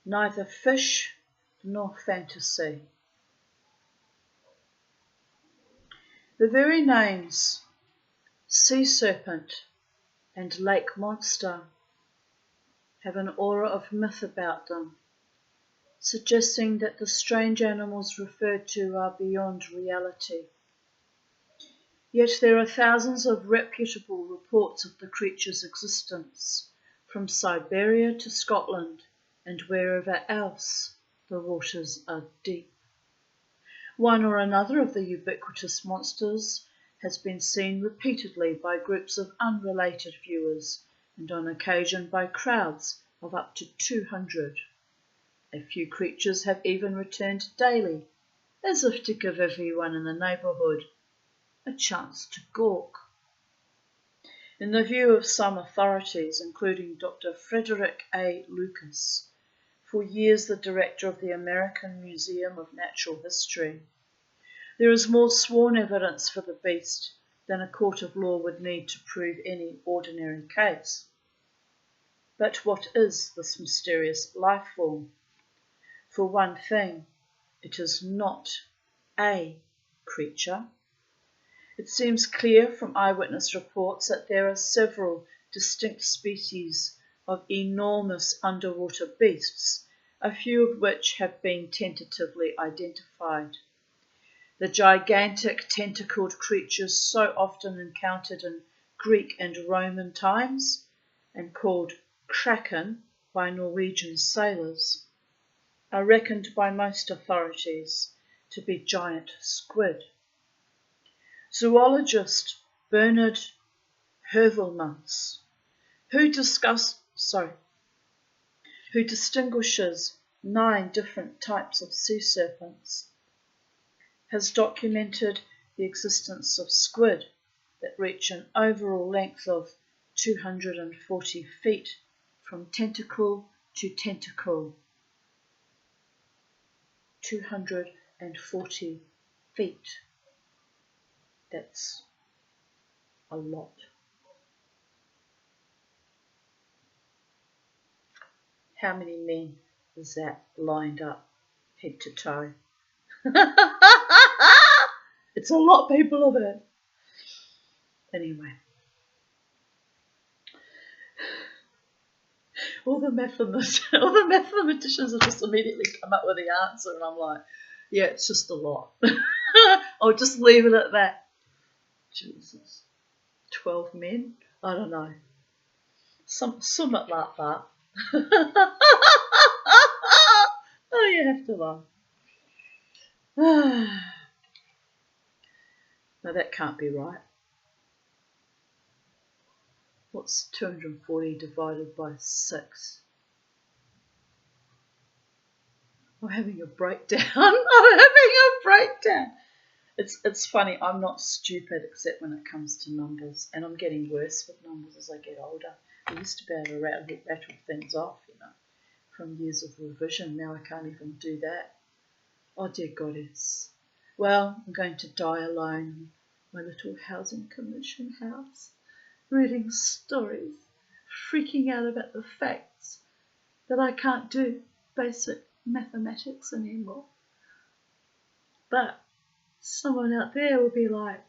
Neither fish nor fantasy. The very names sea serpent and lake monster have an aura of myth about them, suggesting that the strange animals referred to are beyond reality. Yet there are thousands of reputable reports of the creature's existence, from Siberia to Scotland and wherever else the waters are deep. One or another of the ubiquitous monsters has been seen repeatedly by groups of unrelated viewers and on occasion by crowds of up to 200. A few creatures have even returned daily, as if to give everyone in the neighbourhood a chance to gawk. In the view of some authorities, including Dr. Frederick A. Lucas, for years the director of the American Museum of Natural History, there is more sworn evidence for the beast than a court of law would need to prove any ordinary case. But what is this mysterious life form? For one thing, it is not a creature. It seems clear from eyewitness reports that there are several distinct species of enormous underwater beasts, a few of which have been tentatively identified. The gigantic tentacled creatures so often encountered in Greek and Roman times and called kraken by Norwegian sailors are reckoned by most authorities to be giant squid. Zoologist Bernard Heuvelmans, who distinguishes 9 different types of sea serpents, has documented the existence of squid that reach an overall length of 240 feet from tentacle to tentacle. 240 feet. That's a lot. How many men is that lined up head to toe? It's a lot, people of it. Anyway, all the mathematicians have just immediately come up with the answer, and I'm like, yeah, it's just a lot. I'll just leave it at that. Jesus, 12 men? I don't know. Something like that. Oh, you have to laugh. No, that can't be right. What's 240 divided by 6? I'm having a breakdown. It's funny, I'm not stupid except when it comes to numbers, and I'm getting worse with numbers as I get older. I used to be able to rattle things off, from years of revision. Now I can't even do that. Oh dear goddess. Well, I'm going to die alone in my little housing commission house, reading stories, freaking out about the facts that I can't do basic mathematics anymore. But someone out there will be like,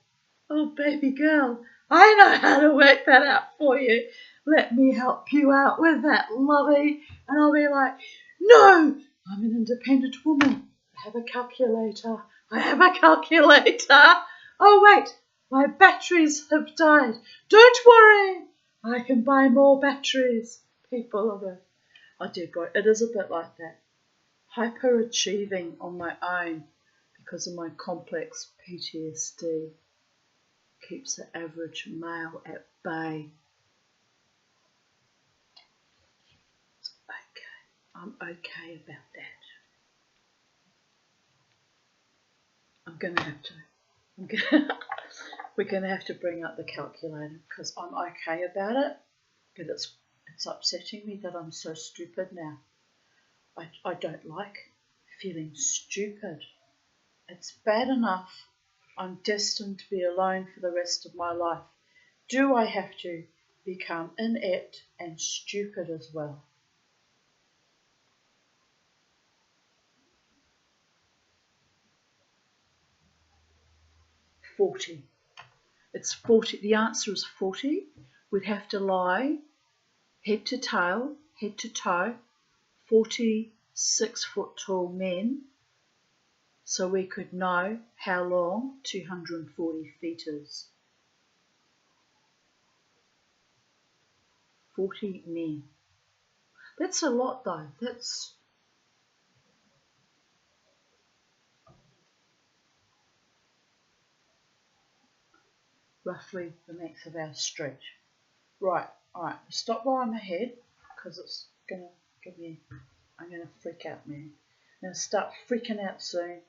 oh baby girl, I know how to work that out for you. Let me help you out with that, lovey. And I'll be like, no, I'm an independent woman. I have a calculator. Oh wait, my batteries have died. Don't worry, I can buy more batteries. People of it. Oh dear God, it is a bit like that. Hyperachieving on my own because of my complex PTSD keeps the average male at bay. Okay, I'm okay about that. We're gonna have to bring up the calculator because I'm okay about it, but it's upsetting me that I'm so stupid now. I don't like feeling stupid. It's bad enough I'm destined to be alone for the rest of my life. Do I have to become inept and stupid as well? It's 40. The answer is 40. We'd have to lie head to tail, head to toe, 46-foot tall men, so we could know how long 240 feet is. 40 men. That's a lot though. That's roughly the length of our stretch. Right, alright, stop while I'm ahead because it's going to give me I'm going to freak out, man. I'm going to start freaking out soon.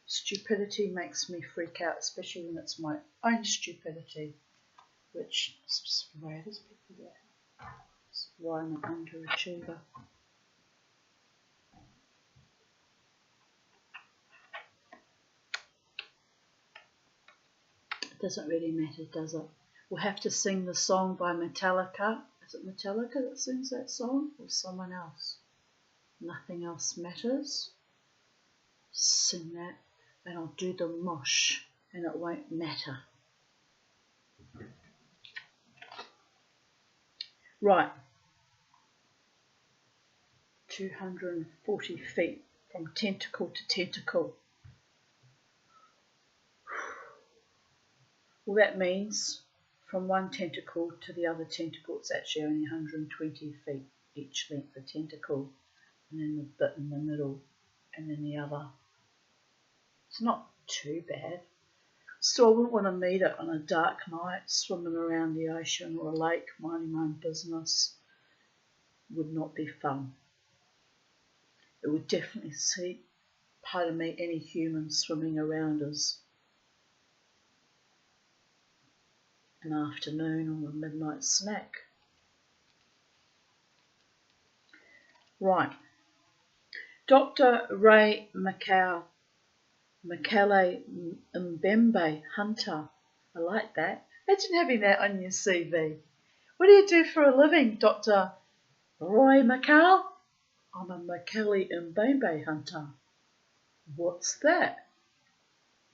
Stupidity makes me freak out, especially when it's my own stupidity, which is just the way it is, people. That's why I'm an underachiever. It doesn't really matter, does it? We'll have to sing the song by Metallica. Is it Metallica that sings that song, or someone else? Nothing else matters. Sing that, and I'll do the mosh, and it won't matter. Right. 240 feet from tentacle to tentacle. Well, that means from one tentacle to the other tentacle, it's actually only 120 feet each length of tentacle, and then the bit in the middle, and then the other. It's not too bad. So I wouldn't want to meet it on a dark night, swimming around the ocean or a lake, minding my own business. Would not be fun. It would definitely see, pardon me, any human swimming around us an afternoon or a midnight snack. Right. Dr. Ray Mackay Mbembe Hunter. I like that. Imagine having that on your CV. What do you do for a living, Dr. Roy Mackay? I'm a Mackay Mbembe hunter. What's that?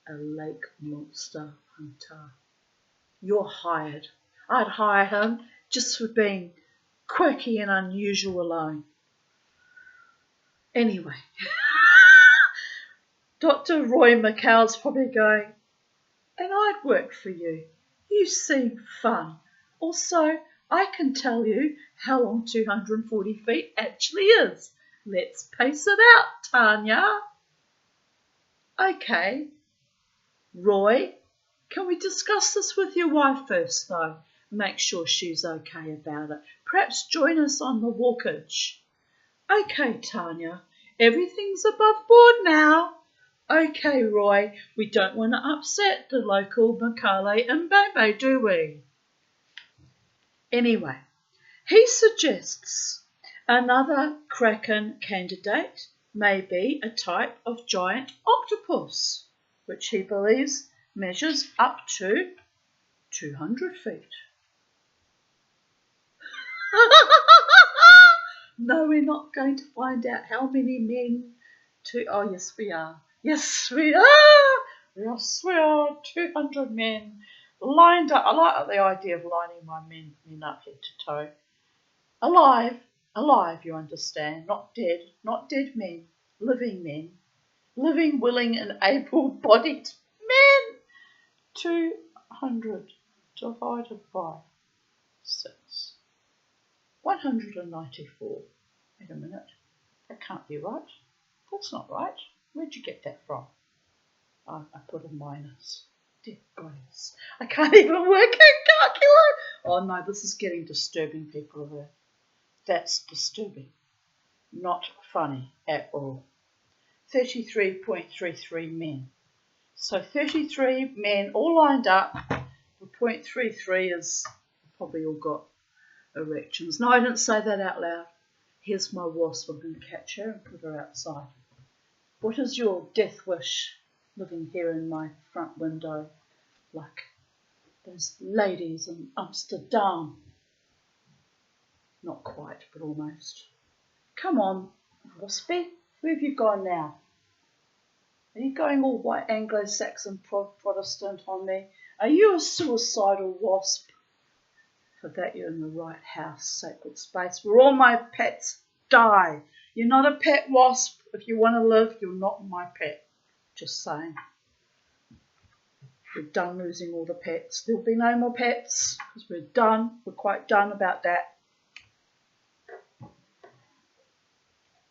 A lake monster hunter. You're hired. I'd hire him just for being quirky and unusual alone. Anyway, Dr. Roy Mackay's probably going, and I'd work for you. You seem fun. Also, I can tell you how long 240 feet actually is. Let's pace it out, Tanya. Okay. Roy, can we discuss this with your wife first, though? Make sure she's okay about it. Perhaps join us on the walkage. Okay, Tanya. Everything's above board now. Okay, Roy, we don't want to upset the local Mackay Mbembe, do we? Anyway, he suggests another kraken candidate may be a type of giant octopus, which he believes measures up to 200 feet. No, we're not going to find out how many men oh, yes, we are. Yes, we are. Yes, we are. 200 men lined up. I like the idea of lining my men up head to toe. Alive, you understand. Not dead men. Living, willing and able-bodied men. 200 divided by 6. 194. Wait a minute. That can't be right. That's not right. Where'd you get that from? I put a minus. Dear goddess. I can't even work a calculator. Oh no, this is getting disturbing, people of Earth. That's disturbing. Not funny at all. 33.33 men. So 33 men all lined up. The 0.33 is probably all got erections. No, I didn't say that out loud. Here's my wasp. I'm going to catch her and put her outside. What is your death wish living here in my front window like those ladies in Amsterdam? Not quite, but almost. Come on, waspy. Where have you gone now? Are you going all white Anglo-Saxon Protestant on me? Are you a suicidal wasp? For that you're in the right house, sacred space, where all my pets die. You're not a pet wasp. If you want to live, you're not my pet. Just saying. We're done losing all the pets. There'll be no more pets because we're done. We're quite done about that.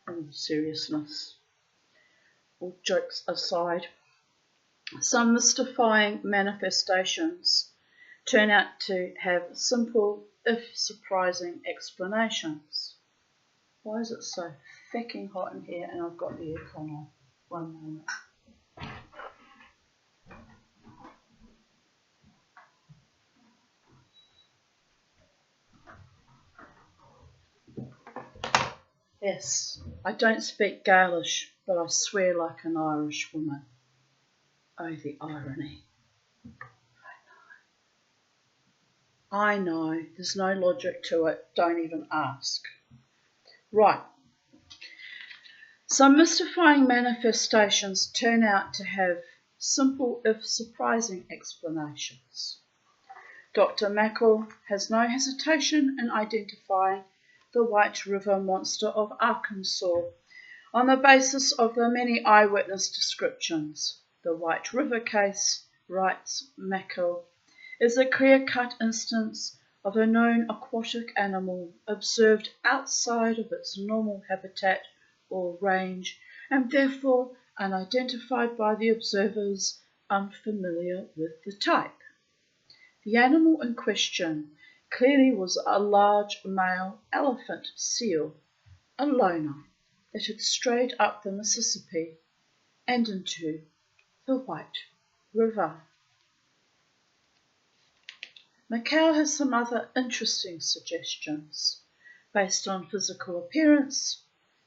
And seriousness. All jokes aside, some mystifying manifestations turn out to have simple, if surprising, explanations. Why is it so fucking hot in here and I've got the aircon on? One moment. Yes, I don't speak Gaelish, but I swear like an Irish woman. Oh, the irony. I know, there's no logic to it, don't even ask. Right. Some mystifying manifestations turn out to have simple if surprising explanations. Dr. Mackle has no hesitation in identifying the White River monster of Arkansas on the basis of the many eyewitness descriptions. The White River case, writes Mackle, is a clear-cut instance of a known aquatic animal observed outside of its normal habitat or range, and therefore unidentified by the observers unfamiliar with the type. The animal in question clearly was a large male elephant seal, a loner, that had strayed up the Mississippi and into the White River. Mackell has some other interesting suggestions based on physical appearance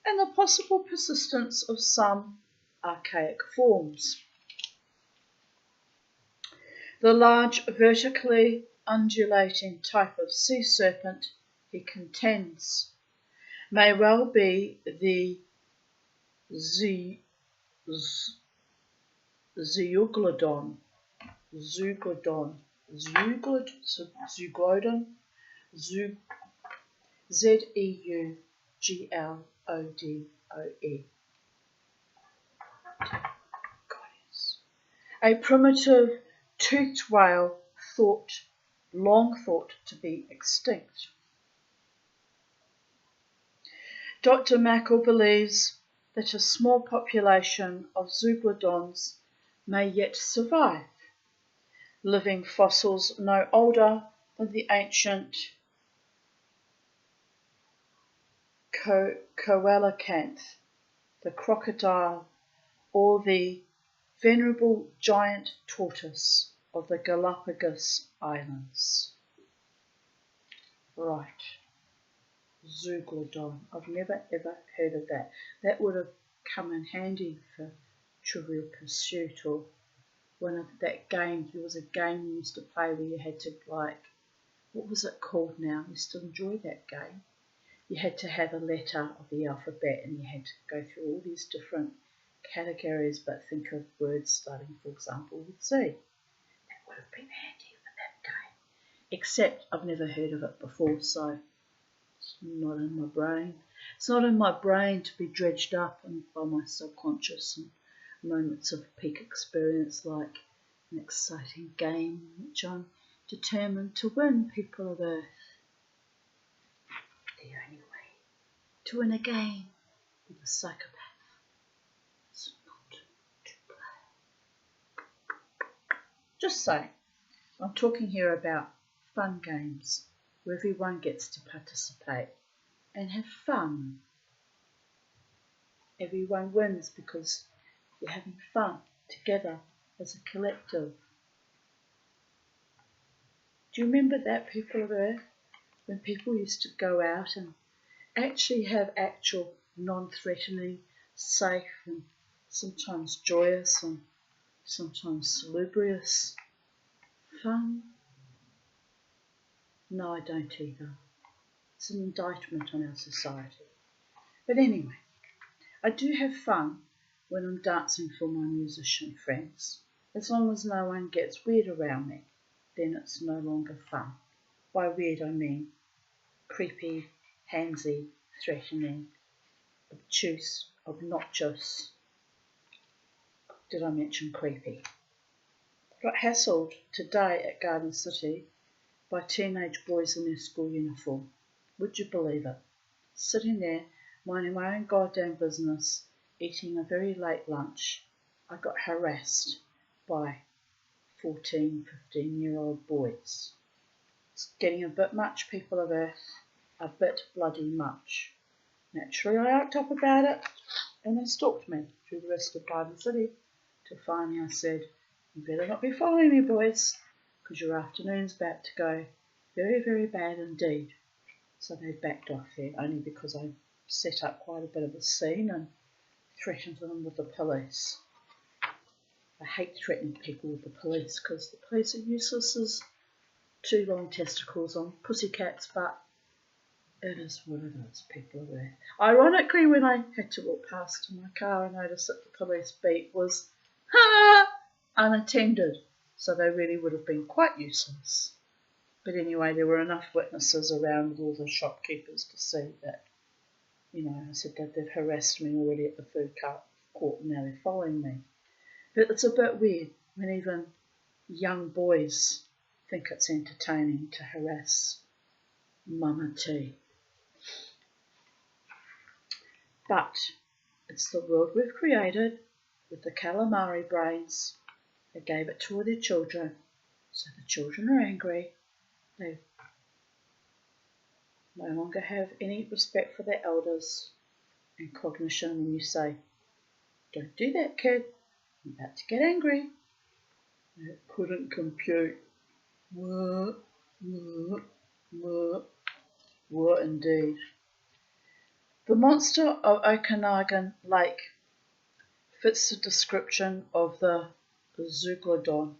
and the possible persistence of some archaic forms. The large vertically undulating type of sea serpent, he contends, may well be the Zeuglodon, Zeuglodon, Zeuglodoe, a primitive toothed whale long thought to be extinct. Dr. Mackle believes that a small population of zeuglodons may yet survive, living fossils no older than the ancient coelacanth, the crocodile, or the venerable giant tortoise of the Galapagos Islands. Right. Zeuglodon. I've never ever heard of that. That would have come in handy for Trivial Pursuit or one of that game. There was a game you used to play where you had to what was it called now? I used to enjoy that game. You had to have a letter of the alphabet and you had to go through all these different categories, but think of words starting, for example, with Z. That would have been handy for that game. Except I've never heard of it before, so it's not in my brain. It's not in my brain to be dredged up by my subconscious and moments of peak experience like an exciting game which I'm determined to win, people of Earth. The only way to win a game with a psychopath is not to play. Just saying, I'm talking here about fun games where everyone gets to participate and have fun. Everyone wins because you're having fun together as a collective. Do you remember that, people of Earth? When people used to go out and actually have actual non-threatening, safe and sometimes joyous and sometimes salubrious fun? No, I don't either. It's an indictment on our society. But anyway, I do have fun when I'm dancing for my musician friends. As long as no one gets weird around me, then it's no longer fun. By weird I mean creepy, handsy, threatening, obtuse, obnoxious. Did I mention creepy? Got hassled today at Garden City by teenage boys in their school uniform. Would you believe it? Sitting there, minding my own goddamn business, eating a very late lunch, I got harassed by 14, 15-year-old boys. It's getting a bit much, people of Earth, a bit bloody much. Naturally, I acted up about it, and they stalked me through the rest of Garden City, till finally I said, "You better not be following me, boys, because your afternoon's about to go very, very bad indeed." So they backed off there, only because I set up quite a bit of a scene and threatened them with the police. I hate threatening people with the police because the police are useless as two long testicles on pussycats, but it is what it is. People are there. Ironically, when I had to walk past in my car, I noticed that the police beat was unattended, so they really would have been quite useless. But anyway, there were enough witnesses around with all the shopkeepers to see that, I said that they've harassed me already at the food court and now they're following me. But it's a bit weird when even young boys think it's entertaining to harass Mama T. But it's the world we've created with the calamari brains. They gave it to all their children, so the children are angry. They no longer have any respect for their elders and cognition when you say, "Don't do that, kid, I'm about to get angry." It couldn't compute. What indeed. The monster of Okanagan Lake fits the description of the Zeuglodon,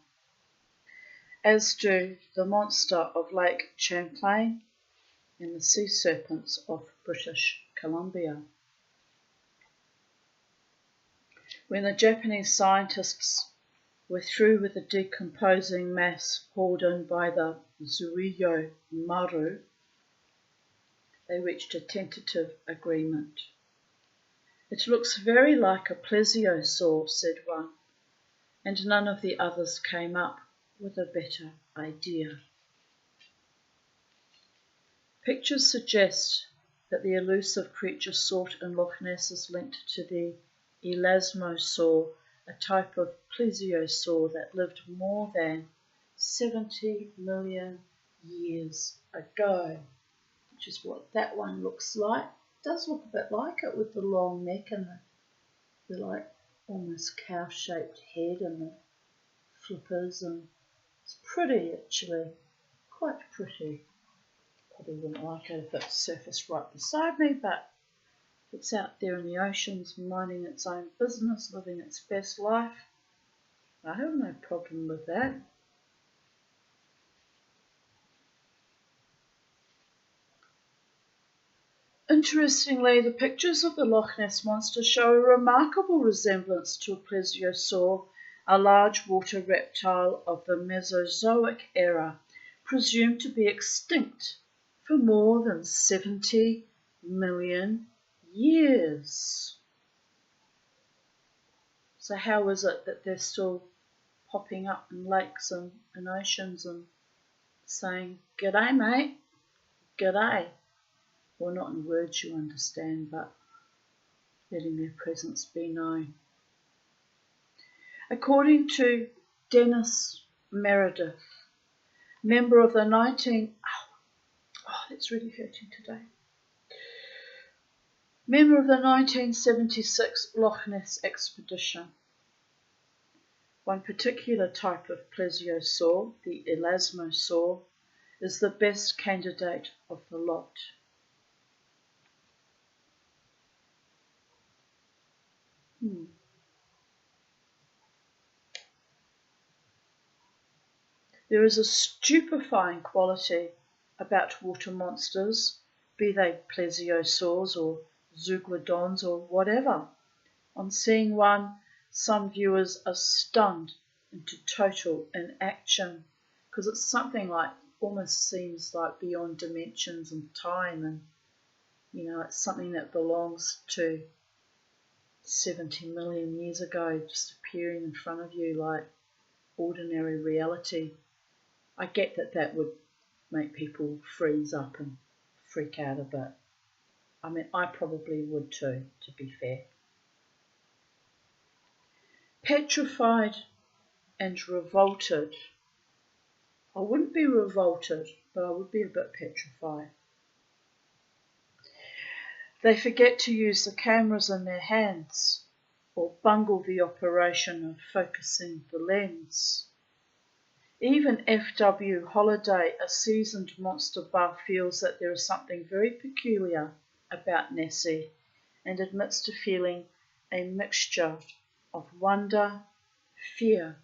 as do the monster of Lake Champlain and the sea serpents of British Columbia. When the Japanese scientists were through with the decomposing mass hauled in by the Zuiyo Maru, they reached a tentative agreement. "It looks very like a plesiosaur," said one, and none of the others came up with a better idea. Pictures suggest that the elusive creature sought in Loch Ness is linked to the elasmosaur, a type of plesiosaur that lived more than 70 million years ago, which is what that one looks like. It does look a bit like it with the long neck and the like almost cow-shaped head and the flippers, and it's pretty actually, quite pretty. Probably wouldn't like it if it surfaced right beside me, but it's out there in the oceans minding its own business, living its best life. I have no problem with that. Interestingly, the pictures of the Loch Ness Monster show a remarkable resemblance to a plesiosaur, a large water reptile of the Mesozoic era, presumed to be extinct for more than 70 million years. So how is it that they're still popping up in lakes and oceans and saying, "G'day, mate, g'day"? Well, not in words you understand, but letting their presence be known. According to Dennis Meredith, member of the that's really hurting today. Member of the 1976 Loch Ness expedition. One particular type of plesiosaur, the elasmosaur, is the best candidate of the lot. There is a stupefying quality about water monsters, be they plesiosaurs or zeuglodons or whatever. On seeing one, some viewers are stunned into total inaction, because it's something like, almost seems like beyond dimensions and time, and it's something that belongs to 70 million years ago, just appearing in front of you like ordinary reality. I get that would make people freeze up and freak out a bit. I mean, I probably would too, to be fair. Petrified and revolted. I wouldn't be revolted, but I would be a bit petrified. They forget to use the cameras in their hands or bungle the operation of focusing the lens. Even F.W. Holiday, a seasoned monster buff, feels that there is something very peculiar about Nessie and admits to feeling a mixture of wonder, fear,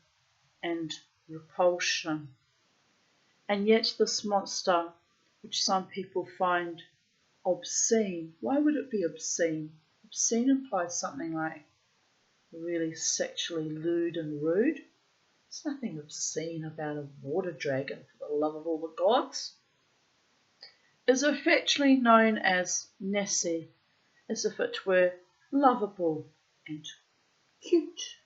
and repulsion. And yet this monster, which some people find obscene, why would it be obscene? Obscene implies something like really sexually lewd and rude. There's nothing obscene about a water dragon, for the love of all the gods. Is affectionately known as Nessie, as if it were lovable and cute.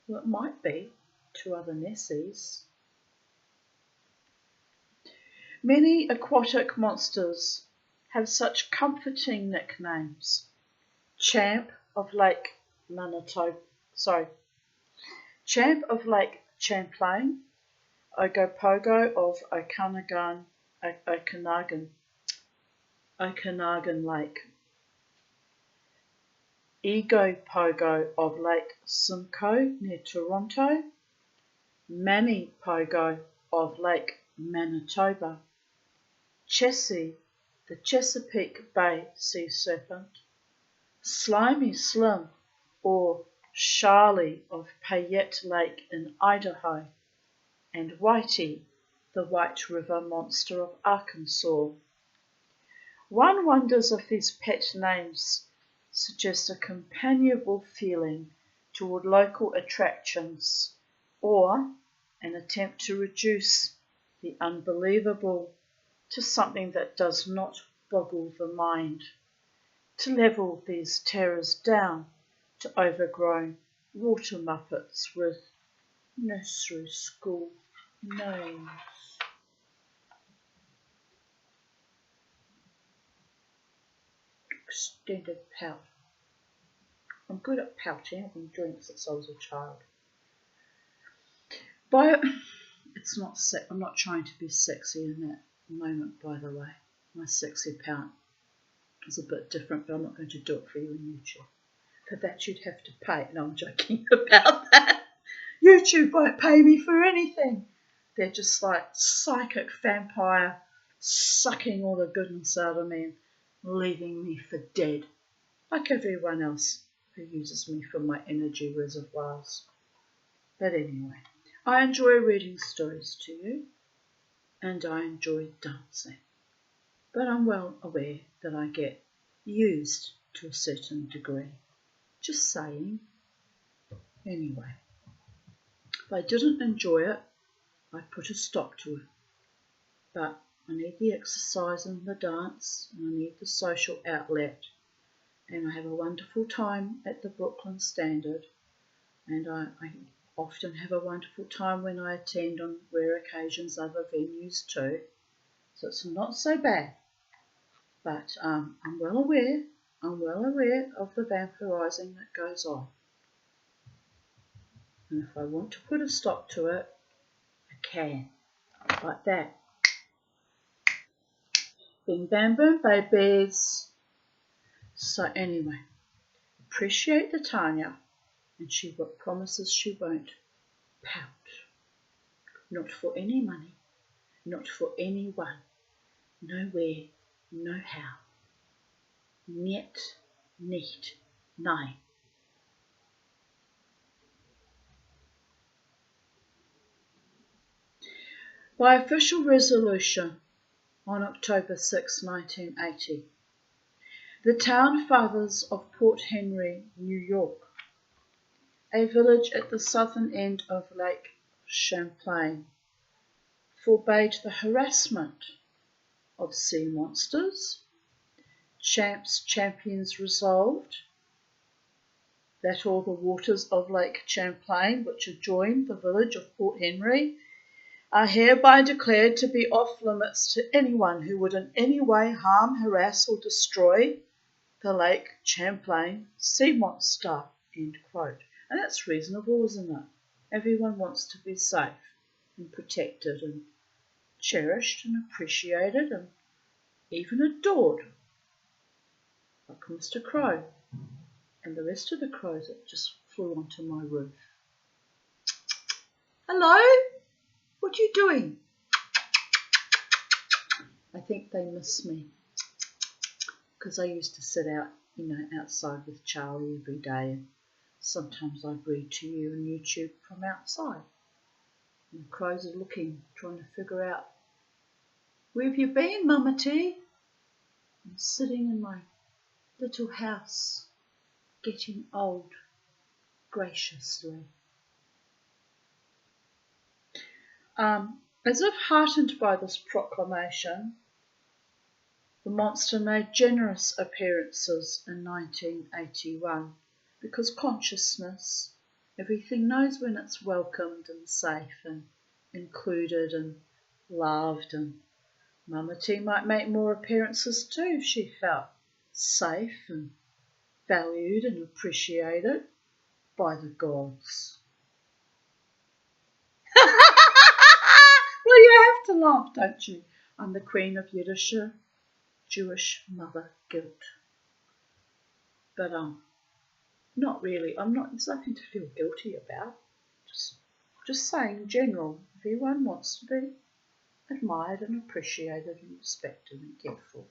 Well, it might be to other Nessies. Many aquatic monsters have such comforting nicknames. Champ of Lake Champ of Lake Champlain, Ogopogo of Okanagan Lake, Egopogo of Lake Simcoe near Toronto, Mammy Pogo of Lake Manitoba, Chessie, the Chesapeake Bay sea serpent, Slimy Slim or Charlie of Payette Lake in Idaho, and Whitey, the White River monster of Arkansas. One wonders if these pet names suggest a companionable feeling toward local attractions or an attempt to reduce the unbelievable to something that does not boggle the mind, to level these terrors down to overgrown water muppets with nursery school names. Extended pout. I'm good at pouting. I've been doing it since I was a child. It's not. I'm not trying to be sexy in that moment, by the way. My sexy pout is a bit different, but I'm not going to do it for you on YouTube. For that, you'd have to pay. No, I'm joking about that. YouTube won't pay me for anything. They're just like psychic vampire sucking all the goodness out of me and leaving me for dead, like everyone else who uses me for my energy reservoirs. But anyway, I enjoy reading stories to you, and I enjoy dancing. But I'm well aware that I get used to a certain degree. Just saying. Anyway, if I didn't enjoy it, I'd put a stop to it. But I need the exercise and the dance, and I need the social outlet. And I have a wonderful time at the Brooklyn Standard, and I often have a wonderful time when I attend on rare occasions other venues too. So it's not so bad. But I'm well aware of the vampirising that goes on. And if I want to put a stop to it, I can. Like that. Bing bam boom babies. So anyway, appreciate the Tanya, and she promises she won't pout. Not for any money, not for anyone, nowhere, no how. Niet, nicht, nein. By official resolution on October 6, 1980, the Town Fathers of Port Henry, New York, a village at the southern end of Lake Champlain, forbade the harassment of sea monsters. Champions resolved that all the waters of Lake Champlain, which adjoin the village of Port Henry, are hereby declared to be off limits to anyone who would in any way harm, harass, or destroy the Lake Champlain sea monster. End quote. And that's reasonable, isn't it? Everyone wants to be safe and protected and cherished and appreciated and even adored. like Mr. Crow and the rest of the crows that just flew onto my roof. Hello? What are you doing? I think they miss me because I used to sit out, outside with Charlie every day, and sometimes I'd read to you on YouTube from outside. And the crows are looking, trying to figure out, where have you been, Mama T? I'm sitting in my little house, getting old graciously. As if heartened by this proclamation, the monster made generous appearances in 1981 because consciousness, everything knows when it's welcomed and safe and included and loved, and Mama T might make more appearances too if she felt safe and valued and appreciated by the gods. Well, you have to laugh, don't you? I'm the Queen of Yiddish, Jewish mother guilt. But not really. There's nothing to feel guilty about. Just saying in general, everyone wants to be admired and appreciated and respected and cared for.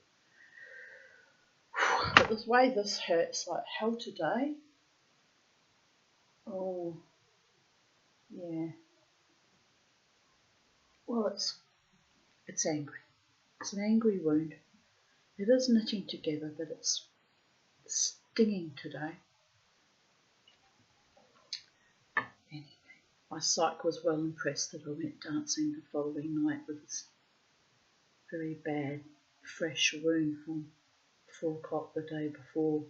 But the way this hurts like hell today. Oh, yeah. Well, it's angry. It's an angry wound. It is knitting together, but it's stinging today. Anyway, my psych was well impressed that I went dancing the following night with this very bad, fresh wound from 4 o'clock the day before.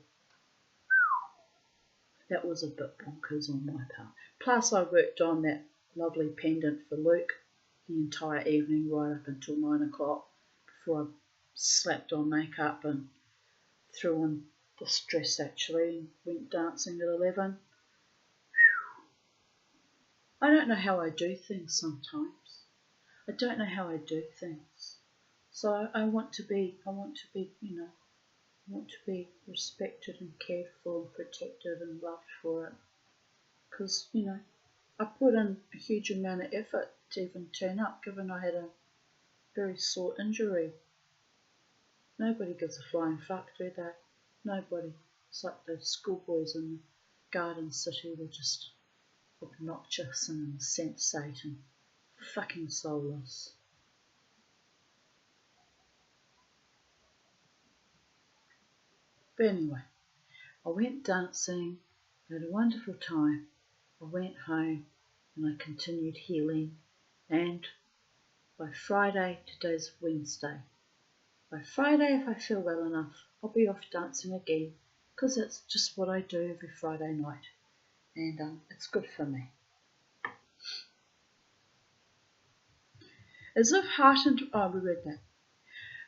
That was a bit bonkers on my part. Plus, I worked on that lovely pendant for Luke the entire evening, right up until 9 o'clock, before I slapped on makeup and threw on this dress actually and went dancing at 11. I don't know how I do things sometimes. I don't know how I do things. So I want to be, I want to be respected and cared for and protected and loved for it. Because, I put in a huge amount of effort to even turn up, given I had a very sore injury. Nobody gives a flying fuck, do they? Nobody. It's like those schoolboys in the Garden City, they're just obnoxious and insensate and fucking soulless. But anyway, I went dancing, had a wonderful time. I went home and I continued healing, and by Friday, today's Wednesday, by Friday, if I feel well enough, I'll be off dancing again, because it's just what I do every Friday night, and it's good for me. As if heartened, we read that.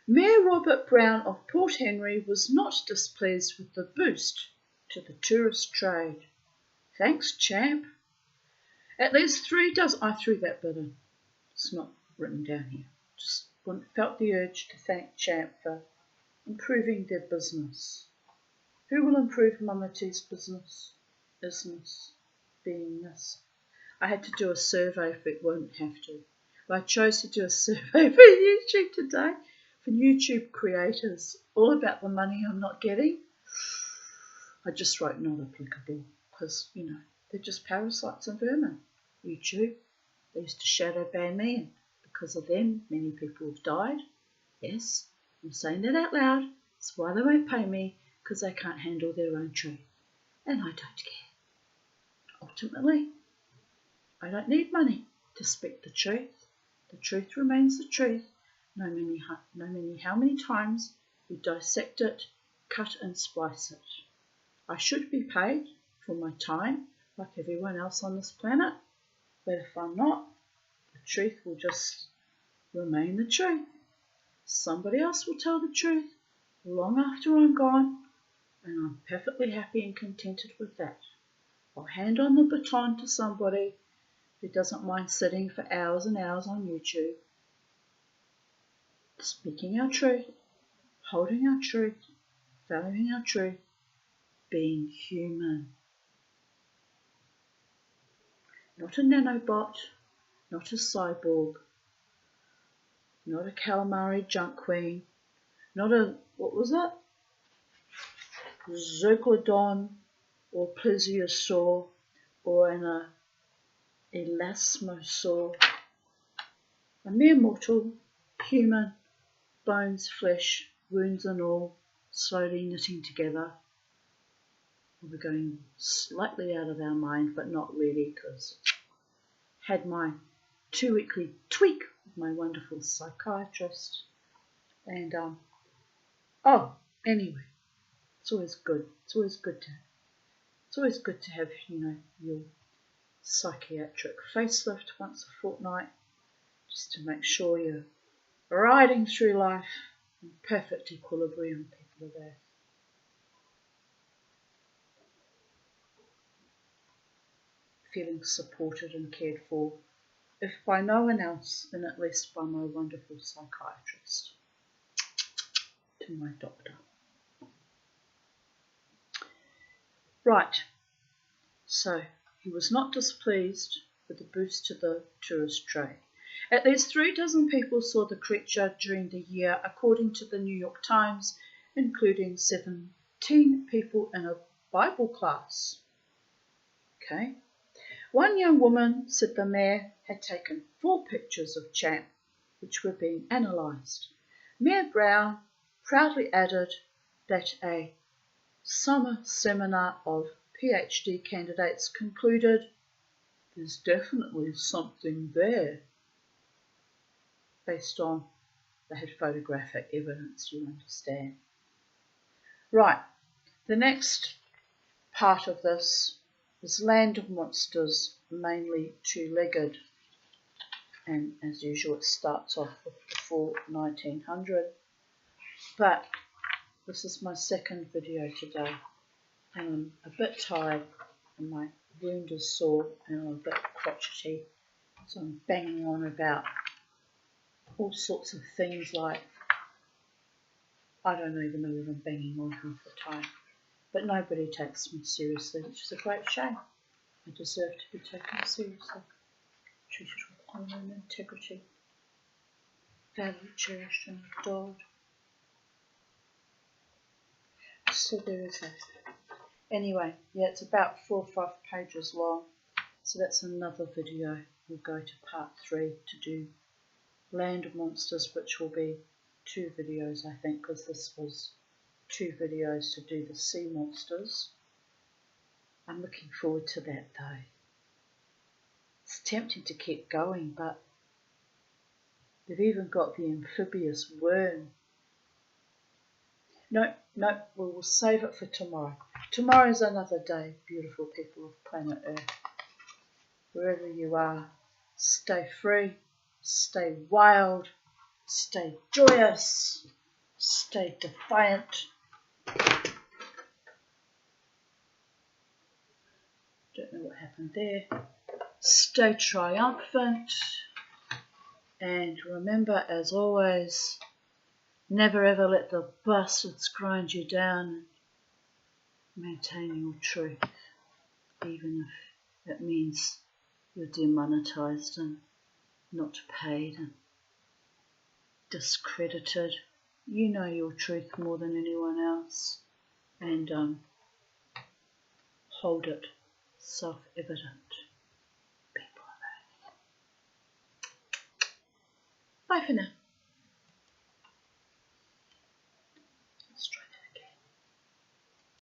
Mayor Robert Brown of Port Henry was not displeased with the boost to the tourist trade. Thanks, champ. At least 3 dozen, I threw that bit in. It's not written down here. Just felt the urge to thank champ for improving their business. Who will improve Mama T's business? Isness. Beingness. I had to do a survey if it won't have to. But I chose to do a survey for YouTube today, for YouTube creators, all about the money I'm not getting. I just wrote not applicable because, they're just parasites and vermin. YouTube, they used to shadow ban me, and because of them, many people have died. Yes, I'm saying that out loud. That's why they won't pay me, because they can't handle their own truth. And I don't care. Ultimately, I don't need money to speak the truth. The truth remains the truth, no matter how many times we dissect it, cut and splice it. I should be paid for my time like everyone else on this planet, but if I'm not, the truth will just remain the truth. Somebody else will tell the truth long after I'm gone, and I'm perfectly happy and contented with that. I'll hand on the baton to somebody who doesn't mind sitting for hours and hours on YouTube, speaking our truth, holding our truth, Valuing our truth, being human. Not a nanobot, not a cyborg, not a calamari junk queen, not a, what was it? Zirclodon or plesiosaur or an elasmosaur. A mere mortal, human, bones, flesh, wounds and all, slowly knitting together. We're going slightly out of our mind, but not really, because had my 2-weekly tweak with my wonderful psychiatrist. And anyway, it's always good. It's always good to have, your psychiatric facelift once a fortnight, just to make sure you're riding through life in perfect equilibrium, people of Earth. Feeling supported and cared for, if by no one else, then at least by my wonderful psychiatrist, to my doctor. Right, so he was not displeased with the boost to the tourist trade. At least 36 people saw the creature during the year, according to the New York Times, including 17 people in a Bible class. Okay. One young woman said the mayor had taken 4 pictures of Champ, which were being analysed. Mayor Brown proudly added that a summer seminar of PhD candidates concluded there's definitely something there, based on they had photographic evidence, you understand. Right, the next part of this is Land of Monsters, mainly 2-legged, and as usual it starts off with before 1900, but this is my second video today, and I'm a bit tired and my wound is sore and I'm a bit crotchety, so I'm banging on about all sorts of things like, I don't even know what I'm banging on half the time. But nobody takes me seriously, which is a great shame. I deserve to be taken seriously, treated with honour and integrity, valued, cherished and adored. So there is that. Anyway, yeah, it's about 4 or 5 pages long, so that's another video. We'll go to part 3 to do Land of Monsters, which will be 2 videos, I think, because this was 2 videos to do the sea monsters. I'm looking forward to that though. It's tempting to keep going, but they've even got the amphibious worm. No, we will save it for tomorrow. Tomorrow's another day, beautiful people of planet Earth. Wherever you are, stay free, stay wild, stay joyous, stay defiant. Don't know what happened there. Stay triumphant. And remember, as always, never ever let the bastards grind you down. Maintain your truth, even if it means you're demonetized and not paid and discredited. You know your truth more than anyone else, and hold it self-evident. People of Earth. Bye for now.